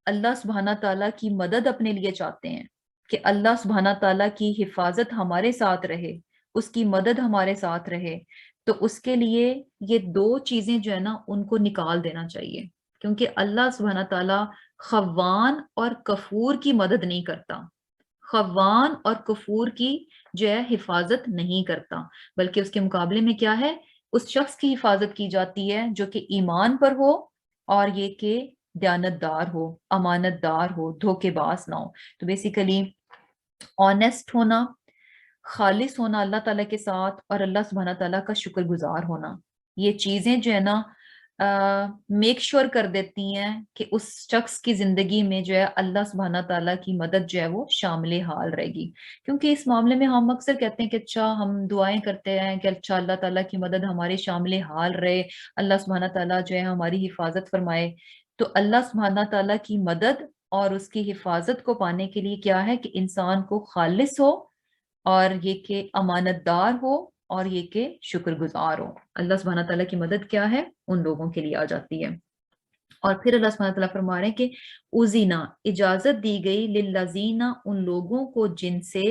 اللہ سبحانہ تعالیٰ کی مدد اپنے لیے چاہتے ہیں کہ اللہ سبحانہ تعالیٰ کی حفاظت ہمارے ساتھ رہے، اس کی مدد ہمارے ساتھ رہے، تو اس کے لیے یہ دو چیزیں جو ہے نا ان کو نکال دینا چاہیے، کیونکہ اللہ سبحانہ تعالیٰ خوان اور کفور کی مدد نہیں کرتا، خوان اور کفور کی جو ہے حفاظت نہیں کرتا، بلکہ اس کے مقابلے میں کیا ہے، اس شخص کی حفاظت کی جاتی ہے جو کہ ایمان پر ہو اور یہ کہ دیانتدار ہو، امانت دار ہو، دھوکے باز نہ ہو۔ تو بیسیکلی آنیسٹ ہونا، خالص ہونا اللہ تعالیٰ کے ساتھ، اور اللہ سبحانہ تعالیٰ کا شکر گزار ہونا، یہ چیزیں جو ہے نا میک شور کر دیتی ہیں کہ اس شخص کی زندگی میں جو ہے اللہ سبحانہ تعالیٰ کی مدد جو ہے وہ شامل حال رہے گی۔ کیونکہ اس معاملے میں ہم اکثر کہتے ہیں کہ اچھا ہم دعائیں کرتے ہیں کہ اچھا اللہ تعالیٰ کی مدد ہمارے شامل حال رہے، اللہ سبحانہ تعالیٰ جو ہے ہماری حفاظت فرمائے۔ تو اللہ سبحانہ تعالیٰ کی مدد اور اس کی حفاظت کو پانے کے لیے کیا ہے کہ انسان کو خالص ہو، اور یہ کہ امانت دار ہو، اور یہ کہ شکر گزار ہو۔ اللہ سبحانہ تعالیٰ کی مدد کیا ہے، ان لوگوں کے لیے آ جاتی ہے۔ اور پھر اللہ سبحانہ تعالیٰ فرما رہے ہیں کہ اذینا، اجازت دی گئی، للذین، ان لوگوں کو جن سے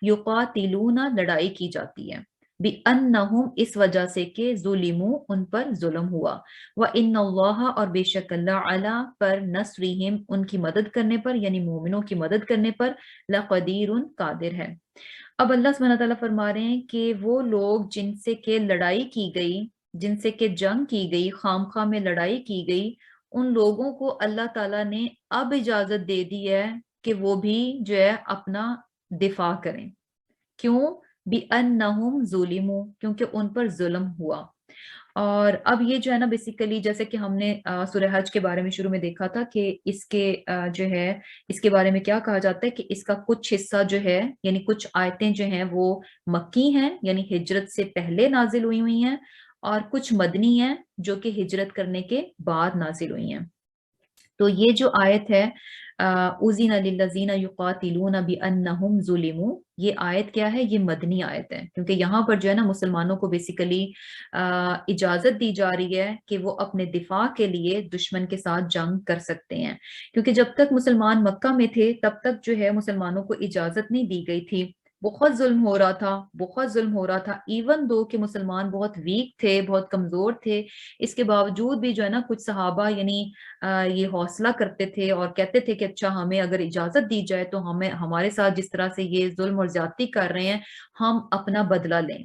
یقاتلون، لڑائی کی جاتی ہے، بِأَنَّهُمْ، اس وجہ سے کہ ظلموا، ان پر ظلم ہوا، وَإِنَّ اللَّهَ، اور بے شک اللہ، علی، پر نصرہم، ان کی مدد کرنے پر، یعنی مومنوں کی مدد کرنے پر، لقدیر، قادر ہے۔ اب اللہ سبحانہ تعالیٰ فرما رہے ہیں کہ وہ لوگ جن سے کہ لڑائی کی گئی، جن سے کہ جنگ کی گئی، خام خواہ میں لڑائی کی گئی، ان لوگوں کو اللہ تعالیٰ نے اب اجازت دے دی ہے کہ وہ بھی جو ہے اپنا دفاع کریں۔ کیوں؟ بِأَنَّهُمْ ظُلِمُوا، کیونکہ ان پر ظلم ہوا۔ اور اب یہ جو ہے نا بیسیکلی جیسے کہ ہم نے سورہ حج کے بارے میں شروع میں دیکھا تھا کہ اس کے جو ہے اس کے بارے میں کیا کہا جاتا ہے کہ اس کا کچھ حصہ جو ہے یعنی کچھ آیتیں جو ہیں وہ مکی ہیں، یعنی ہجرت سے پہلے نازل ہوئی ہیں، اور کچھ مدنی ہیں جو کہ ہجرت کرنے کے بعد نازل ہوئی ہیں۔ تو یہ جو آیت ہے اذین للذین یقاتلون بانہم ظلموا، یہ آیت کیا ہے، یہ مدنی آیت ہے، کیونکہ یہاں پر جو ہے نا مسلمانوں کو بیسیکلی اجازت دی جا رہی ہے کہ وہ اپنے دفاع کے لیے دشمن کے ساتھ جنگ کر سکتے ہیں، کیونکہ جب تک مسلمان مکہ میں تھے تب تک جو ہے مسلمانوں کو اجازت نہیں دی گئی تھی، بہت ظلم ہو رہا تھا، بہت ظلم ہو رہا تھا، ایون دو کہ مسلمان بہت ویک تھے، بہت کمزور تھے، اس کے باوجود بھی جو ہے نا کچھ صحابہ یعنی یہ حوصلہ کرتے تھے اور کہتے تھے کہ اچھا ہمیں اگر اجازت دی جائے تو ہمیں ہمارے ساتھ جس طرح سے یہ ظلم اور زیادتی کر رہے ہیں ہم اپنا بدلہ لیں،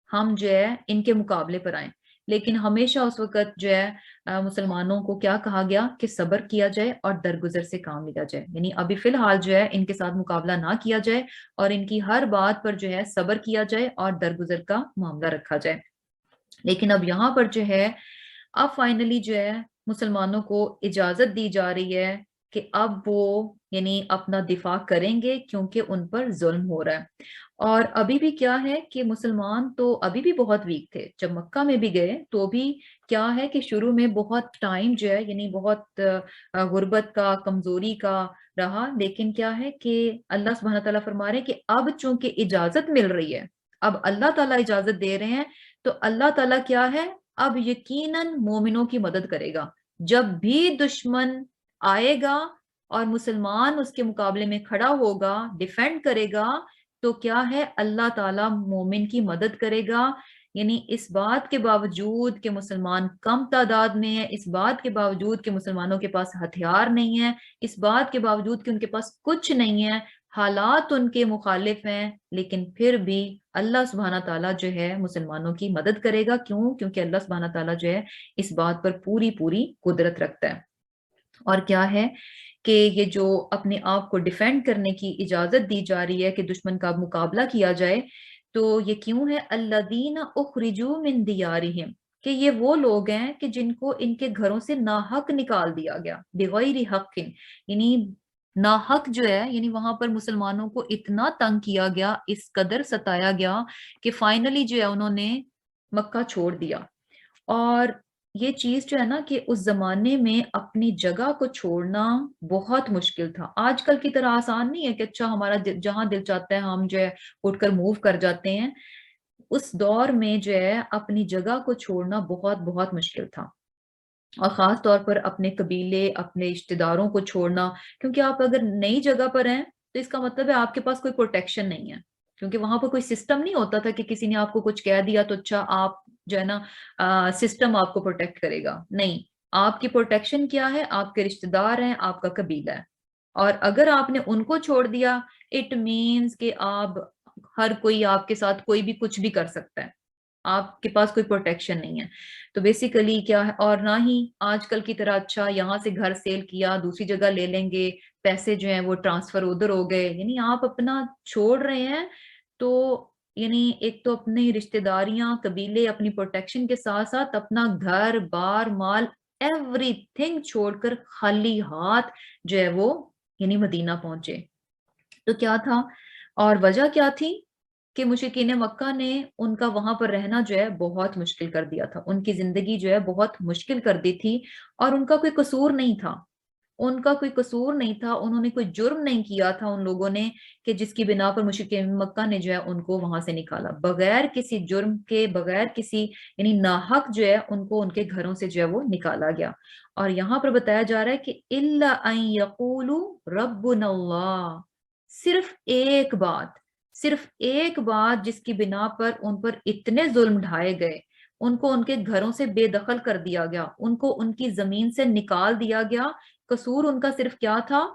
ہم جو ہے ان کے مقابلے پر آئیں۔ لیکن ہمیشہ اس وقت جو ہے مسلمانوں کو کیا کہا گیا کہ صبر کیا جائے اور درگزر سے کام لیا جائے، یعنی ابھی فی الحال جو ہے ان کے ساتھ مقابلہ نہ کیا جائے اور ان کی ہر بات پر جو ہے صبر کیا جائے اور درگزر کا معاملہ رکھا جائے۔ لیکن اب یہاں پر جو ہے اب فائنلی جو ہے مسلمانوں کو اجازت دی جا رہی ہے کہ اب وہ یعنی اپنا دفاع کریں گے کیونکہ ان پر ظلم ہو رہا ہے۔ اور ابھی بھی کیا ہے کہ مسلمان تو ابھی بھی بہت ویک تھے، جب مکہ میں بھی گئے تو بھی کیا ہے کہ شروع میں بہت ٹائم جو ہے یعنی بہت غربت کا، کمزوری کا رہا، لیکن کیا ہے کہ اللہ سبحانہ تعالیٰ فرما رہے ہیں کہ اب چونکہ اجازت مل رہی ہے، اب اللہ تعالیٰ اجازت دے رہے ہیں، تو اللہ تعالیٰ کیا ہے، اب یقیناً مومنوں کی مدد کرے گا۔ جب بھی دشمن آئے گا اور مسلمان اس کے مقابلے میں کھڑا ہوگا، ڈیفینڈ کرے گا، تو کیا ہے، اللہ تعالیٰ مومن کی مدد کرے گا۔ یعنی اس بات کے باوجود کہ مسلمان کم تعداد میں ہیں، اس بات کے باوجود کہ مسلمانوں کے پاس ہتھیار نہیں ہے، اس بات کے باوجود کہ ان کے پاس کچھ نہیں ہے، حالات ان کے مخالف ہیں، لیکن پھر بھی اللہ سبحانہ تعالیٰ جو ہے مسلمانوں کی مدد کرے گا. کیوں؟ کیونکہ اللہ سبحانہ تعالیٰ جو ہے اس بات پر پوری پوری قدرت رکھتا ہے. اور کیا ہے کہ یہ جو اپنے آپ کو ڈیفینڈ کرنے کی اجازت دی جا رہی ہے کہ دشمن کا مقابلہ کیا جائے، تو یہ کیوں ہے؟ الذین اخرجوا من دیارہم، کہ یہ وہ لوگ ہیں کہ جن کو ان کے گھروں سے ناحق نکال دیا گیا، بغیر حق، یعنی ناحق جو ہے، یعنی وہاں پر مسلمانوں کو اتنا تنگ کیا گیا، اس قدر ستایا گیا کہ فائنلی جو ہے انہوں نے مکہ چھوڑ دیا. اور یہ چیز جو ہے نا کہ اس زمانے میں اپنی جگہ کو چھوڑنا بہت مشکل تھا. آج کل کی طرح آسان نہیں ہے کہ اچھا ہمارا جہاں دل چاہتا ہے ہم جو ہے اٹھ کر موو کر جاتے ہیں. اس دور میں جو ہے اپنی جگہ کو چھوڑنا بہت بہت مشکل تھا، اور خاص طور پر اپنے قبیلے، اپنے رشتے داروں کو چھوڑنا. کیونکہ آپ اگر نئی جگہ پر ہیں تو اس کا مطلب ہے آپ کے پاس کوئی پروٹیکشن نہیں ہے، کیونکہ وہاں پر کوئی سسٹم نہیں ہوتا تھا کہ کسی نے آپ کو کچھ کہہ دیا تو اچھا آپ جو ہے نا سسٹم آپ کو پروٹیکٹ کرے گا. نہیں، آپ کی پروٹیکشن کیا ہے؟ آپ کے رشتے دار ہیں، آپ کا قبیلہ ہے. اور اگر آپ نے ان کو چھوڑ دیا، اٹ مینز کہ آپ، ہر کوئی آپ کے ساتھ کوئی بھی کچھ بھی کر سکتا ہے، آپ کے پاس کوئی پروٹیکشن نہیں ہے. تو بیسیکلی کیا ہے، اور نہ ہی آج کل کی طرح اچھا یہاں سے گھر سیل کیا دوسری جگہ لے لیں گے، پیسے جو ہیں وہ ٹرانسفر ادھر ہو گئے. یعنی آپ اپنا چھوڑ رہے ہیں تو یعنی ایک تو اپنی رشتے داریاں، قبیلے، اپنی پروٹیکشن کے ساتھ ساتھ اپنا گھر بار مال ایوری تھنگ چھوڑ کر خالی ہاتھ جو ہے وہ یعنی مدینہ پہنچے. تو کیا تھا اور وجہ کیا تھی؟ کہ مشرکین مکہ نے ان کا وہاں پر رہنا جو ہے بہت مشکل کر دیا تھا، ان کی زندگی جو ہے بہت مشکل کر دی تھی. اور ان کا کوئی قصور نہیں تھا، ان کا کوئی قصور نہیں تھا، انہوں نے کوئی جرم نہیں کیا تھا ان لوگوں نے کہ جس کی بنا پر مشرکین مکہ نے جو ہے ان کو وہاں سے نکالا. بغیر کسی جرم کے، بغیر کسی یعنی ناحق جو ہے ان کو ان کے گھروں سے جو ہے وہ نکالا گیا. اور یہاں پر بتایا جا رہا ہے کہ الا ان یقولوا ربنا اللہ، صرف ایک بات، صرف ایک بات جس کی بنا پر اتنے ظلم ڈھائے گئے، ان کو ان کے گھروں سے بے دخل کر دیا گیا، ان کو ان کی زمین سے نکال دیا گیا. قصور ان کا صرف کیا تھا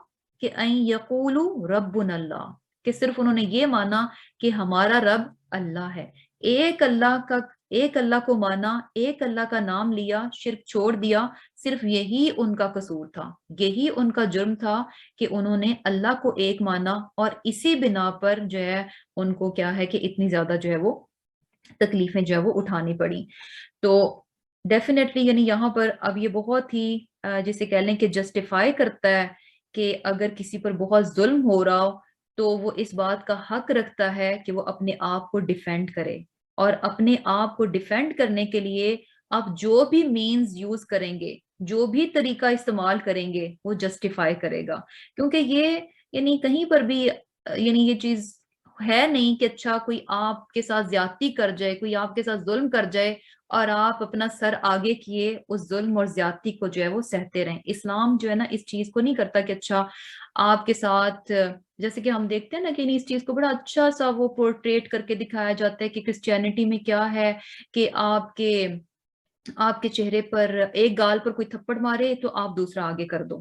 کہ این یقولوا ربنا اللہ، کہ صرف انہوں نے یہ مانا کہ ہمارا رب اللہ ہے. ایک اللہ کا، ایک اللہ کو مانا، ایک اللہ کا نام لیا، شرک چھوڑ دیا. صرف یہی ان کا قصور تھا، یہی ان کا جرم تھا کہ انہوں نے اللہ کو ایک مانا، اور اسی بنا پر جو ہے ان کو کیا ہے کہ اتنی زیادہ جو ہے وہ تکلیفیں جو ہے وہ اٹھانی پڑی. تو ڈیفینیٹلی یعنی یہاں پر اب یہ بہت ہی جسے کہہ لیں کہ جسٹیفائی کرتا ہے کہ اگر کسی پر بہت ظلم ہو رہا ہو تو وہ اس بات کا حق رکھتا ہے کہ وہ اپنے آپ کو ڈیفینڈ کرے. اور اپنے آپ کو ڈیفینڈ کرنے کے لیے آپ جو بھی مینز یوز کریں گے، جو بھی طریقہ استعمال کریں گے، وہ جسٹیفائی کرے گا. کیونکہ یہ یعنی کہیں پر بھی یعنی یہ چیز ہے نہیں کہ اچھا کوئی آپ کے ساتھ زیادتی کر جائے، کوئی آپ کے ساتھ ظلم کر جائے اور آپ اپنا سر آگے کیے اس ظلم اور زیادتی کو جو ہے وہ سہتے رہیں. اسلام جو ہے نا اس چیز کو نہیں کرتا کہ اچھا آپ کے ساتھ، جیسے کہ ہم دیکھتے ہیں نا کہ اس چیز کو بڑا اچھا سا وہ پورٹریٹ کر کے دکھایا جاتا ہے کہ کرسچینٹی میں کیا ہے کہ آپ کے چہرے پر ایک گال پر کوئی تھپڑ مارے تو آپ دوسرا آگے کر دو.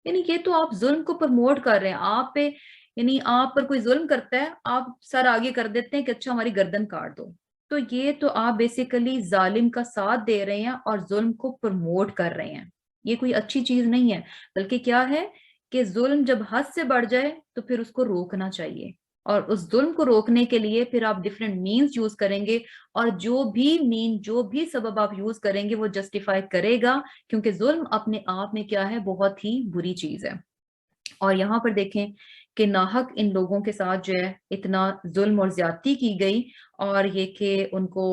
یعنی یہ تو آپ ظلم کو پرموٹ کر رہے ہیں. آپ پہ یعنی آپ پر کوئی ظلم کرتا ہے، آپ سر آگے کر دیتے ہیں کہ اچھا ہماری گردن کاٹ دو. تو یہ تو آپ بیسیکلی ظالم کا ساتھ دے رہے ہیں اور ظلم کو پرموٹ کر رہے ہیں. یہ کوئی اچھی چیز نہیں ہے، بلکہ کیا ہے کہ ظلم جب حد سے بڑھ جائے تو پھر اس کو روکنا چاہیے. اور اس ظلم کو روکنے کے لیے پھر آپ ڈفرینٹ مینز یوز کریں گے، اور جو بھی سبب آپ یوز کریں گے وہ جسٹیفائی کرے گا، کیونکہ ظلم اپنے آپ میں کیا ہے، بہت ہی بری چیز ہے. اور یہاں پر دیکھیں کہ ناحق ان لوگوں کے ساتھ جو ہے اتنا ظلم اور زیادتی کی گئی، اور یہ کہ ان کو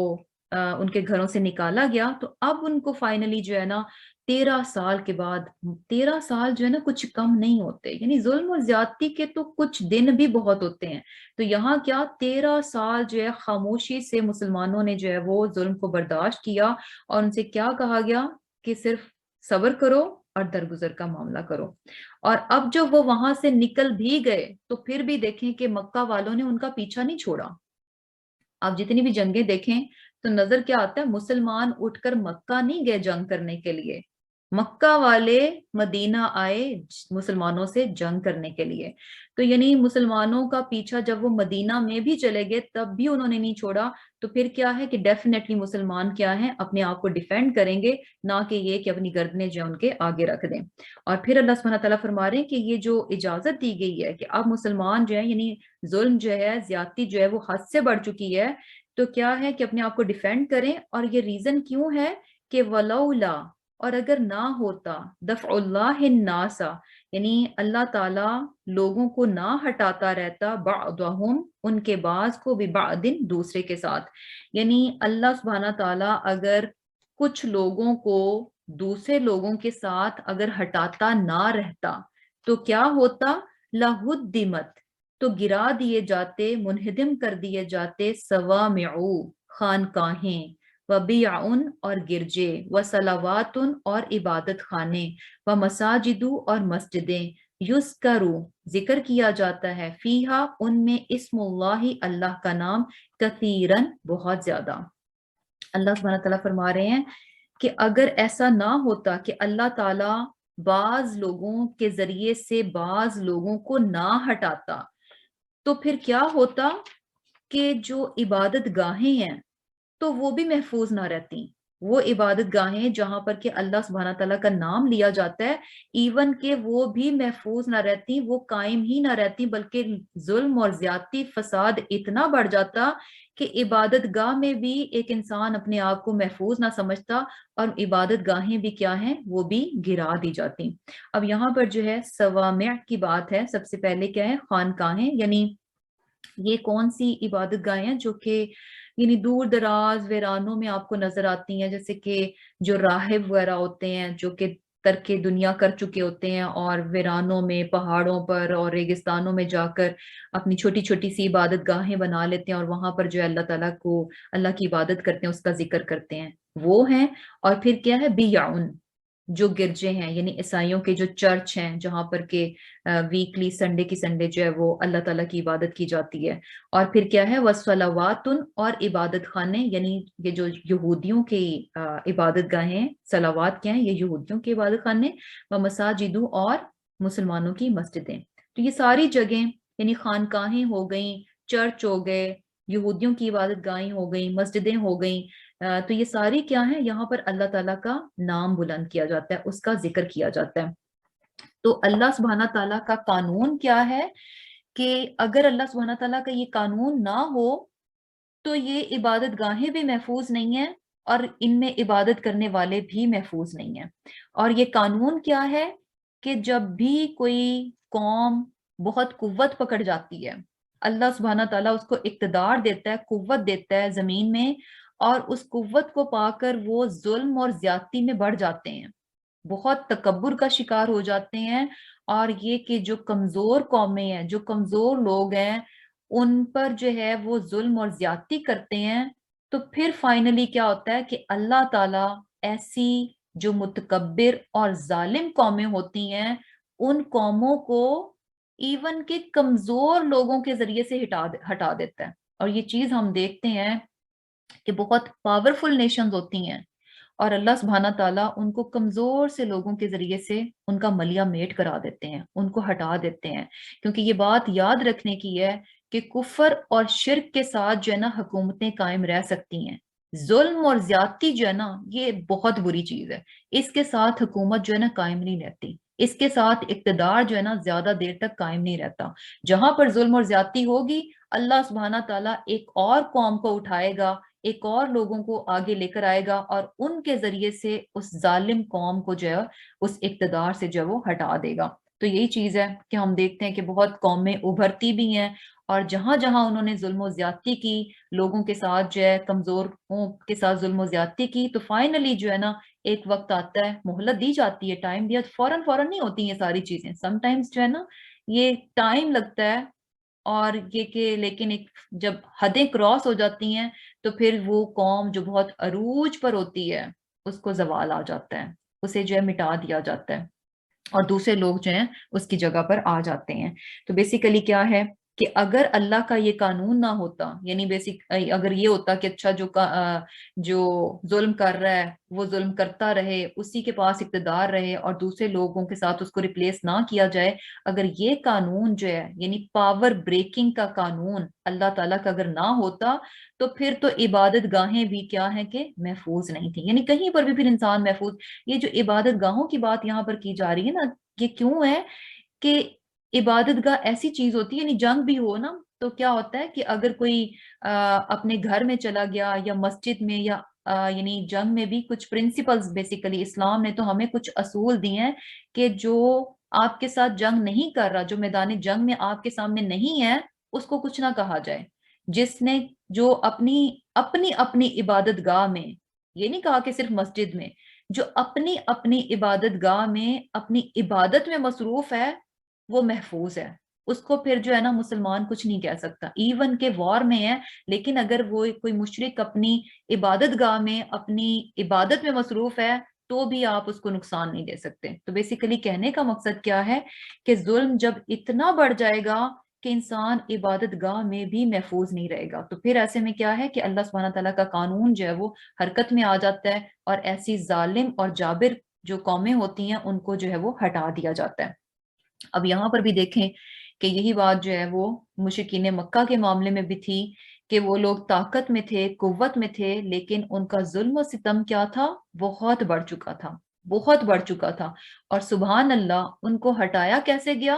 ان کے گھروں سے نکالا گیا. تو اب ان کو فائنلی جو ہے نا 13 سال کے بعد، 13 سال جو ہے نا کچھ کم نہیں ہوتے، یعنی ظلم اور زیادتی کے تو کچھ دن بھی بہت ہوتے ہیں. تو یہاں کیا 13 سال جو ہے خاموشی سے مسلمانوں نے جو ہے وہ ظلم کو برداشت کیا، اور ان سے کیا کہا گیا کہ صرف صبر کرو اور درگزر کا معاملہ کرو. اور اب جو وہ وہاں سے نکل بھی گئے تو پھر بھی دیکھیں کہ مکہ والوں نے ان کا پیچھا نہیں چھوڑا. آپ جتنی بھی جنگیں دیکھیں تو نظر کیا آتا ہے، مسلمان اٹھ کر مکہ نہیں گئے جنگ کرنے کے لیے، مکہ والے مدینہ آئے مسلمانوں سے جنگ کرنے کے لیے، تو یعنی مسلمانوں کا پیچھا جب وہ مدینہ میں بھی چلے گئے تب بھی انہوں نے نہیں چھوڑا، تو پھر کیا ہے کہ ڈیفینیٹلی مسلمان کیا ہیں، اپنے آپ کو ڈیفینڈ کریں گے، نہ کہ یہ کہ اپنی گردنیں جو ان کے آگے رکھ دیں۔ اور پھر اللہ سبحانہ تعالیٰ فرما رہے ہیں کہ یہ جو اجازت دی گئی ہے کہ اب مسلمان جو ہے، یعنی ظلم جو ہے، زیادتی جو ہے وہ حد سے بڑھ چکی ہے، تو کیا ہے کہ اپنے آپ کو ڈیفینڈ کریں۔ اور یہ ریزن کیوں ہے کہ ولولا، اور اگر نہ ہوتا، دفع اللہ الناس، یعنی اللہ تعالیٰ لوگوں کو نہ ہٹاتا رہتا، بعضهم ان کے بعض کو، ببعض دوسرے کے ساتھ، یعنی اللہ سبحانہ تعالیٰ اگر کچھ لوگوں کو دوسرے لوگوں کے ساتھ اگر ہٹاتا نہ رہتا تو کیا ہوتا، لہدمت، تو گرا دیے جاتے، منہدم کر دیے جاتے، صوامع، خانقاہیں، وبیعن اور گرجے، وصلواتن اور عبادت خانے، ومساجد اور مسجدیں، یذکرو ذکر کیا جاتا ہے، فیہا ان میں، اسم اللہ اللہ کا نام، کثیرن بہت زیادہ۔ اللہ سبحانہ تعالیٰ فرما رہے ہیں کہ اگر ایسا نہ ہوتا کہ اللہ تعالیٰ بعض لوگوں کے ذریعے سے بعض لوگوں کو نہ ہٹاتا، تو پھر کیا ہوتا کہ جو عبادت گاہیں ہیں تو وہ بھی محفوظ نہ رہتی، وہ عبادت گاہیں جہاں پر کہ اللہ سبحانہ تعالیٰ کا نام لیا جاتا ہے، ایون کہ وہ بھی محفوظ نہ رہتی، وہ قائم ہی نہ رہتی، بلکہ ظلم اور زیادتی فساد اتنا بڑھ جاتا کہ عبادت گاہ میں بھی ایک انسان اپنے آپ کو محفوظ نہ سمجھتا، اور عبادت گاہیں بھی کیا ہیں، وہ بھی گرا دی جاتی۔ اب یہاں پر جو ہے صوامع کی بات ہے، سب سے پہلے کیا ہے، خانقاہیں، یعنی یہ کون سی عبادت گاہیں ہیں جو کہ یعنی دور دراز ویرانوں میں آپ کو نظر آتی ہیں، جیسے کہ جو راہب وغیرہ ہوتے ہیں جو کہ ترک دنیا کر چکے ہوتے ہیں، اور ویرانوں میں، پہاڑوں پر اور ریگستانوں میں جا کر اپنی چھوٹی چھوٹی سی عبادت گاہیں بنا لیتے ہیں، اور وہاں پر جو ہے اللہ تعالیٰ کو، اللہ کی عبادت کرتے ہیں، اس کا ذکر کرتے ہیں، وہ ہیں۔ اور پھر کیا ہے، بیعن، جو گرجے ہیں، یعنی عیسائیوں کے جو چرچ ہیں جہاں پر کہ ویکلی، سنڈے کی سنڈے جو ہے وہ اللہ تعالیٰ کی عبادت کی جاتی ہے۔ اور پھر کیا ہے، وصلواتن اور عبادت خانے، یعنی یہ جو یہودیوں کی عبادت گاہیں، صلوات کیا ہیں، یہ یہودیوں کی عبادت خانے، و مساجد اور مسلمانوں کی مسجدیں، تو یہ ساری جگہیں یعنی خانقاہیں ہو گئیں، چرچ ہو گئے، یہودیوں کی عبادت گاہیں ہو گئیں، مسجدیں ہو گئیں، تو یہ ساری کیا ہیں، یہاں پر اللہ تعالیٰ کا نام بلند کیا جاتا ہے، اس کا ذکر کیا جاتا ہے۔ تو اللہ سبحانہ تعالیٰ کا قانون کیا ہے کہ اگر اللہ سبحانہ تعالیٰ کا یہ قانون نہ ہو تو یہ عبادت گاہیں بھی محفوظ نہیں ہیں، اور ان میں عبادت کرنے والے بھی محفوظ نہیں ہیں۔ اور یہ قانون کیا ہے کہ جب بھی کوئی قوم بہت قوت پکڑ جاتی ہے، اللہ سبحانہ تعالیٰ اس کو اقتدار دیتا ہے، قوت دیتا ہے زمین میں، اور اس قوت کو پا کر وہ ظلم اور زیادتی میں بڑھ جاتے ہیں، بہت تکبر کا شکار ہو جاتے ہیں، اور یہ کہ جو کمزور قومیں ہیں، جو کمزور لوگ ہیں، ان پر جو ہے وہ ظلم اور زیادتی کرتے ہیں، تو پھر فائنلی کیا ہوتا ہے کہ اللہ تعالیٰ ایسی جو متکبر اور ظالم قومیں ہوتی ہیں، ان قوموں کو ایون کے کمزور لوگوں کے ذریعے سے ہٹا دیتا ہے۔ اور یہ چیز ہم دیکھتے ہیں کہ بہت پاورفل نیشنز ہوتی ہیں، اور اللہ سبحانہ تعالیٰ ان کو کمزور سے لوگوں کے ذریعے سے ان کا ملیہ میٹ کرا دیتے ہیں، ان کو ہٹا دیتے ہیں، کیونکہ یہ بات یاد رکھنے کی ہے کہ کفر اور شرک کے ساتھ جو ہے نا حکومتیں قائم رہ سکتی ہیں، ظلم اور زیادتی جو ہے نا یہ بہت بری چیز ہے، اس کے ساتھ حکومت جو ہے نا قائم نہیں رہتی، اس کے ساتھ اقتدار جو ہے نا زیادہ دیر تک قائم نہیں رہتا۔ جہاں پر ظلم اور زیادتی ہوگی، اللہ سبحانہ تعالیٰ ایک اور قوم کو اٹھائے گا، ایک اور لوگوں کو آگے لے کر آئے گا، اور ان کے ذریعے سے اس ظالم قوم کو جو ہے اس اقتدار سے جو ہے وہ ہٹا دے گا۔ تو یہی چیز ہے کہ ہم دیکھتے ہیں کہ بہت قومیں ابھرتی بھی ہیں، اور جہاں جہاں انہوں نے ظلم و زیادتی کی، لوگوں کے ساتھ جو ہے کمزوروں کے ساتھ ظلم و زیادتی کی، تو فائنلی جو ہے نا ایک وقت آتا ہے، مہلت دی جاتی ہے، ٹائم دیا، فوراً فوراً نہیں ہوتی یہ ساری چیزیں، سم ٹائمز جو ہے نا یہ ٹائم لگتا ہے، اور یہ کہ لیکن ایک جب حدیں کراس ہو جاتی ہیں تو پھر وہ قوم جو بہت عروج پر ہوتی ہے اس کو زوال آ جاتا ہے، اسے جو ہے مٹا دیا جاتا ہے، اور دوسرے لوگ جو ہیں اس کی جگہ پر آ جاتے ہیں۔ تو بیسیکلی کیا ہے کہ اگر اللہ کا یہ قانون نہ ہوتا، یعنی بیسک اگر یہ ہوتا کہ اچھا جو ظلم کر رہا ہے وہ ظلم کرتا رہے، اسی کے پاس اقتدار رہے اور دوسرے لوگوں کے ساتھ اس کو ریپلیس نہ کیا جائے، اگر یہ قانون جو ہے یعنی پاور بریکنگ کا قانون اللہ تعالیٰ کا اگر نہ ہوتا تو پھر تو عبادت گاہیں بھی کیا ہیں کہ محفوظ نہیں تھی، یعنی کہیں پر بھی پھر انسان محفوظ۔ یہ جو عبادت گاہوں کی بات یہاں پر کی جا رہی ہے نا، یہ کیوں ہے کہ عبادت گاہ ایسی چیز ہوتی ہے، یعنی جنگ بھی ہو نا تو کیا ہوتا ہے کہ اگر کوئی اپنے گھر میں چلا گیا یا مسجد میں یا یعنی جنگ میں بھی کچھ پرنسپلز، بیسیکلی اسلام نے تو ہمیں کچھ اصول دیے ہیں کہ جو آپ کے ساتھ جنگ نہیں کر رہا، جو میدان جنگ میں آپ کے سامنے نہیں ہے، اس کو کچھ نہ کہا جائے۔ جس نے جو اپنی اپنی اپنی عبادت گاہ میں، یہ نہیں کہا کہ صرف مسجد میں، جو اپنی اپنی عبادت گاہ میں اپنی عبادت میں مصروف ہے وہ محفوظ ہے، اس کو پھر جو ہے نا مسلمان کچھ نہیں کہہ سکتا، ایون کہ وار میں ہے لیکن اگر وہ کوئی مشرک اپنی عبادت گاہ میں اپنی عبادت میں مصروف ہے تو بھی آپ اس کو نقصان نہیں دے سکتے۔ تو بیسیکلی کہنے کا مقصد کیا ہے کہ ظلم جب اتنا بڑھ جائے گا کہ انسان عبادت گاہ میں بھی محفوظ نہیں رہے گا، تو پھر ایسے میں کیا ہے کہ اللہ سبحانہ تعالیٰ کا قانون جو ہے وہ حرکت میں آ جاتا ہے اور ایسی ظالم اور جابر جو قومیں ہوتی ہیں ان کو جو ہے وہ ہٹا دیا جاتا ہے۔ اب یہاں پر بھی دیکھیں کہ یہی بات جو ہے وہ مشرکین مکہ کے معاملے میں بھی تھی کہ وہ لوگ طاقت میں تھے، قوت میں تھے، لیکن ان کا ظلم و ستم کیا تھا؟ بہت بڑھ چکا تھا، بہت بڑھ چکا تھا۔ اور سبحان اللہ ان کو ہٹایا کیسے گیا؟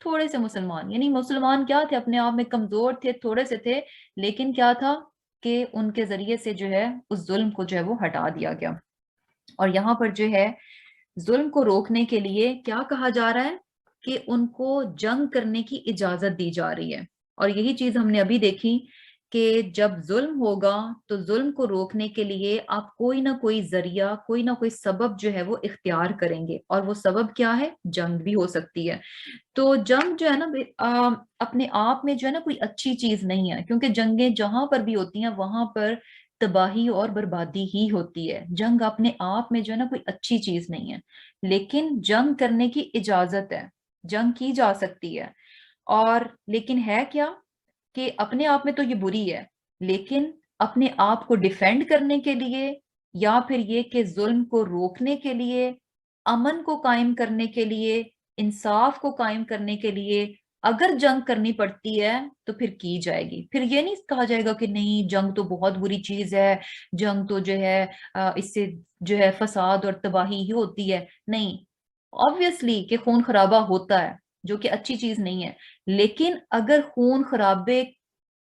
تھوڑے سے مسلمان، یعنی مسلمان کیا تھے؟ اپنے آپ میں کمزور تھے، تھوڑے سے تھے، لیکن کیا تھا کہ ان کے ذریعے سے جو ہے اس ظلم کو جو ہے وہ ہٹا دیا گیا۔ اور یہاں پر جو ہے ظلم کو روکنے کے لیے کیا کہا جا رہا ہے کہ ان کو جنگ کرنے کی اجازت دی جا رہی ہے۔ اور یہی چیز ہم نے ابھی دیکھی کہ جب ظلم ہوگا تو ظلم کو روکنے کے لیے آپ کوئی نہ کوئی ذریعہ، کوئی نہ کوئی سبب جو ہے وہ اختیار کریں گے، اور وہ سبب کیا ہے؟ جنگ بھی ہو سکتی ہے۔ تو جنگ جو ہے نا اپنے آپ میں جو ہے نا کوئی اچھی چیز نہیں ہے، کیونکہ جنگیں جہاں پر بھی ہوتی ہیں وہاں پر تباہی اور بربادی ہی ہوتی ہے۔ جنگ اپنے آپ میں جو ہے نا کوئی اچھی چیز نہیں ہے، لیکن جنگ کرنے کی اجازت ہے، جنگ کی جا سکتی ہے۔ اور لیکن ہے کیا کہ اپنے آپ میں تو یہ بری ہے، لیکن اپنے آپ کو ڈیفینڈ کرنے کے لیے یا پھر یہ کہ ظلم کو روکنے کے لیے، امن کو قائم کرنے کے لیے، انصاف کو قائم کرنے کے لیے اگر جنگ کرنی پڑتی ہے تو پھر کی جائے گی۔ پھر یہ نہیں کہا جائے گا کہ نہیں جنگ تو بہت بری چیز ہے، جنگ تو جو ہے اس سے جو ہے فساد اور تباہی ہی ہوتی ہے۔ نہیں، obviously کہ خون خرابہ ہوتا ہے جو کہ اچھی چیز نہیں ہے، لیکن اگر خون خرابے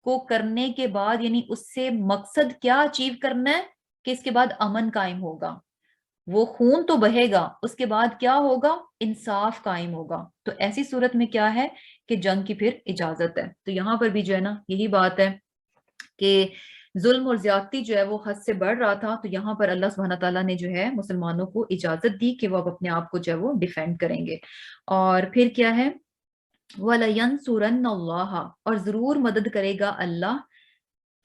کو کرنے کے بعد یعنی اس سے مقصد کیا اچیو کرنا ہے کہ اس کے بعد امن قائم ہوگا، وہ خون تو بہے گا، اس کے بعد کیا ہوگا؟ انصاف قائم ہوگا۔ تو ایسی صورت میں کیا ہے کہ جنگ کی پھر اجازت ہے۔ تو یہاں پر بھی جو ہے نا یہی بات ہے کہ ظلم اور زیادتی جو ہے وہ حد سے بڑھ رہا تھا، تو یہاں پر اللہ سبحانہ تعالیٰ نے جو ہے مسلمانوں کو اجازت دی کہ وہ اب اپنے آپ کو جو ہے وہ ڈیفینڈ کریں گے۔ اور پھر کیا ہے؟ وَلَيَنْصُرَنَّ اللَّهَ، اور ضرور مدد کرے گا اللہ۔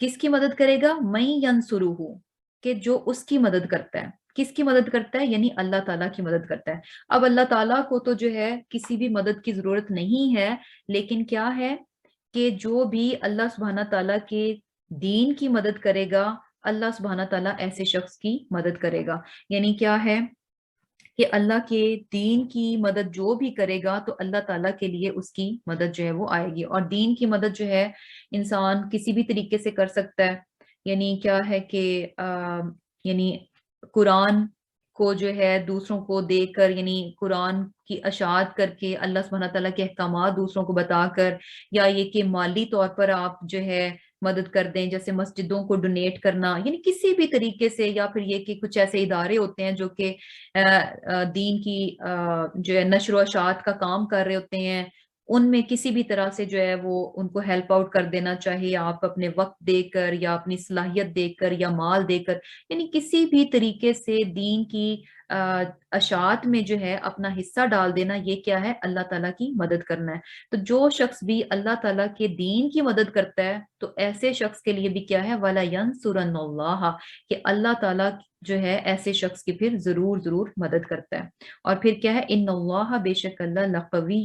کس کی مدد کرے گا؟ مَن يَنْصُرُهُ، کہ جو اس کی مدد کرتا ہے۔ کس کی مدد کرتا ہے؟ یعنی اللہ تعالیٰ کی مدد کرتا ہے۔ اب اللہ تعالیٰ کو تو جو ہے کسی بھی مدد کی ضرورت نہیں ہے، لیکن کیا ہے کہ جو بھی اللہ سبحانہ تعالیٰ کے دین کی مدد کرے گا، اللہ سبحانہ تعالیٰ ایسے شخص کی مدد کرے گا۔ یعنی کیا ہے کہ اللہ کے دین کی مدد جو بھی کرے گا تو اللہ تعالیٰ کے لیے اس کی مدد جو ہے وہ آئے گی۔ اور دین کی مدد جو ہے انسان کسی بھی طریقے سے کر سکتا ہے، یعنی کیا ہے کہ یعنی قرآن کو جو ہے دوسروں کو دے کر، یعنی قرآن کی اشاعت کر کے، اللہ سبحانہ تعالیٰ کے احکامات دوسروں کو بتا کر، یا یہ کہ مالی طور پر آپ جو ہے مدد کر دیں، جیسے مسجدوں کو ڈونیٹ کرنا، یعنی کسی بھی طریقے سے، یا پھر یہ کہ کچھ ایسے ادارے ہوتے ہیں جو کہ دین کی جو ہے نشر و اشاعت کا کام کر رہے ہوتے ہیں، ان میں کسی بھی طرح سے جو ہے وہ ان کو ہیلپ آؤٹ کر دینا چاہیے، آپ اپنے وقت دے کر یا اپنی صلاحیت دے کر یا مال دے کر، یعنی کسی بھی طریقے سے دین کی اشاعت میں جو ہے اپنا حصہ ڈال دینا، یہ کیا ہے؟ اللہ تعالیٰ کی مدد کرنا ہے۔ تو جو شخص بھی اللہ تعالیٰ کے دین کی مدد کرتا ہے تو ایسے شخص کے لیے بھی کیا ہے؟ وَلَيَنْصُرَنَّ اللَّهَ، کہ اللہ تعالیٰ جو ہے ایسے شخص کی پھر ضرور ضرور مدد کرتا ہے۔ اور پھر کیا ہے؟ ان اللہ، بے شک اللہ، لقوی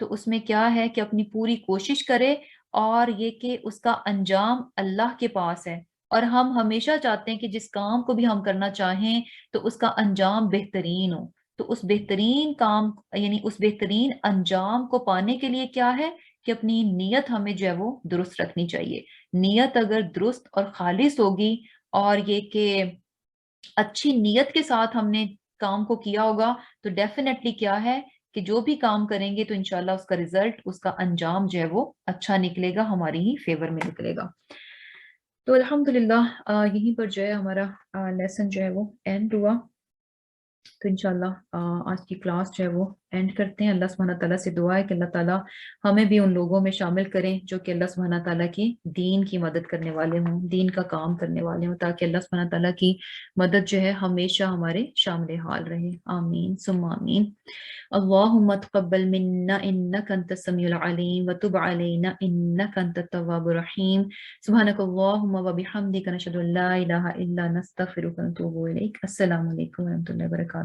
تو اس میں کیا ہے کہ اپنی پوری کوشش کرے، اور یہ کہ اس کا انجام اللہ کے پاس ہے، اور ہم ہمیشہ چاہتے ہیں کہ جس کام کو بھی ہم کرنا چاہیں تو اس کا انجام بہترین ہو۔ تو اس بہترین کام، یعنی اس بہترین انجام کو پانے کے لیے کیا ہے کہ اپنی نیت ہمیں جو ہے وہ درست رکھنی چاہیے۔ نیت اگر درست اور خالص ہوگی، اور یہ کہ اچھی نیت کے ساتھ ہم نے کام کو کیا ہوگا، تو ڈیفینیٹلی کیا ہے کہ جو بھی کام کریں گے تو انشاءاللہ اس کا رزلٹ، اس کا انجام جو ہے وہ اچھا نکلے گا، ہماری ہی فیور میں نکلے گا۔ تو الحمدللہ یہیں پر جو ہے ہمارا لیسن جو ہے وہ اینڈ ہوا۔ تو انشاءاللہ آج کی کلاس جو ہے وہ اینڈ کرتے ہیں۔ اللہ سبحانہ تعالیٰ سے دعا ہے کہ اللہ تعالیٰ ہمیں بھی ان لوگوں میں شامل کریں جو کہ اللہ سبحانہ تعالیٰ کی دین کی مدد کرنے والے ہوں، دین کا کام کرنے والے ہوں، تاکہ اللہ سبحانہ تعالیٰ کی مدد جو ہے ہمیشہ ہمارے شامل حال رہے۔ آمین ثم آمین۔ اللہم تقبل منا انک انت السمیع العلیم وتب علینا انک انت التواب الرحیم۔ سبحانک اللہم وبحمدک نشہد ان لا الہ الا انت نستغفرک ونتوب الیک۔ السلام علیکم ورحمۃ اللہ وبرکاتہ۔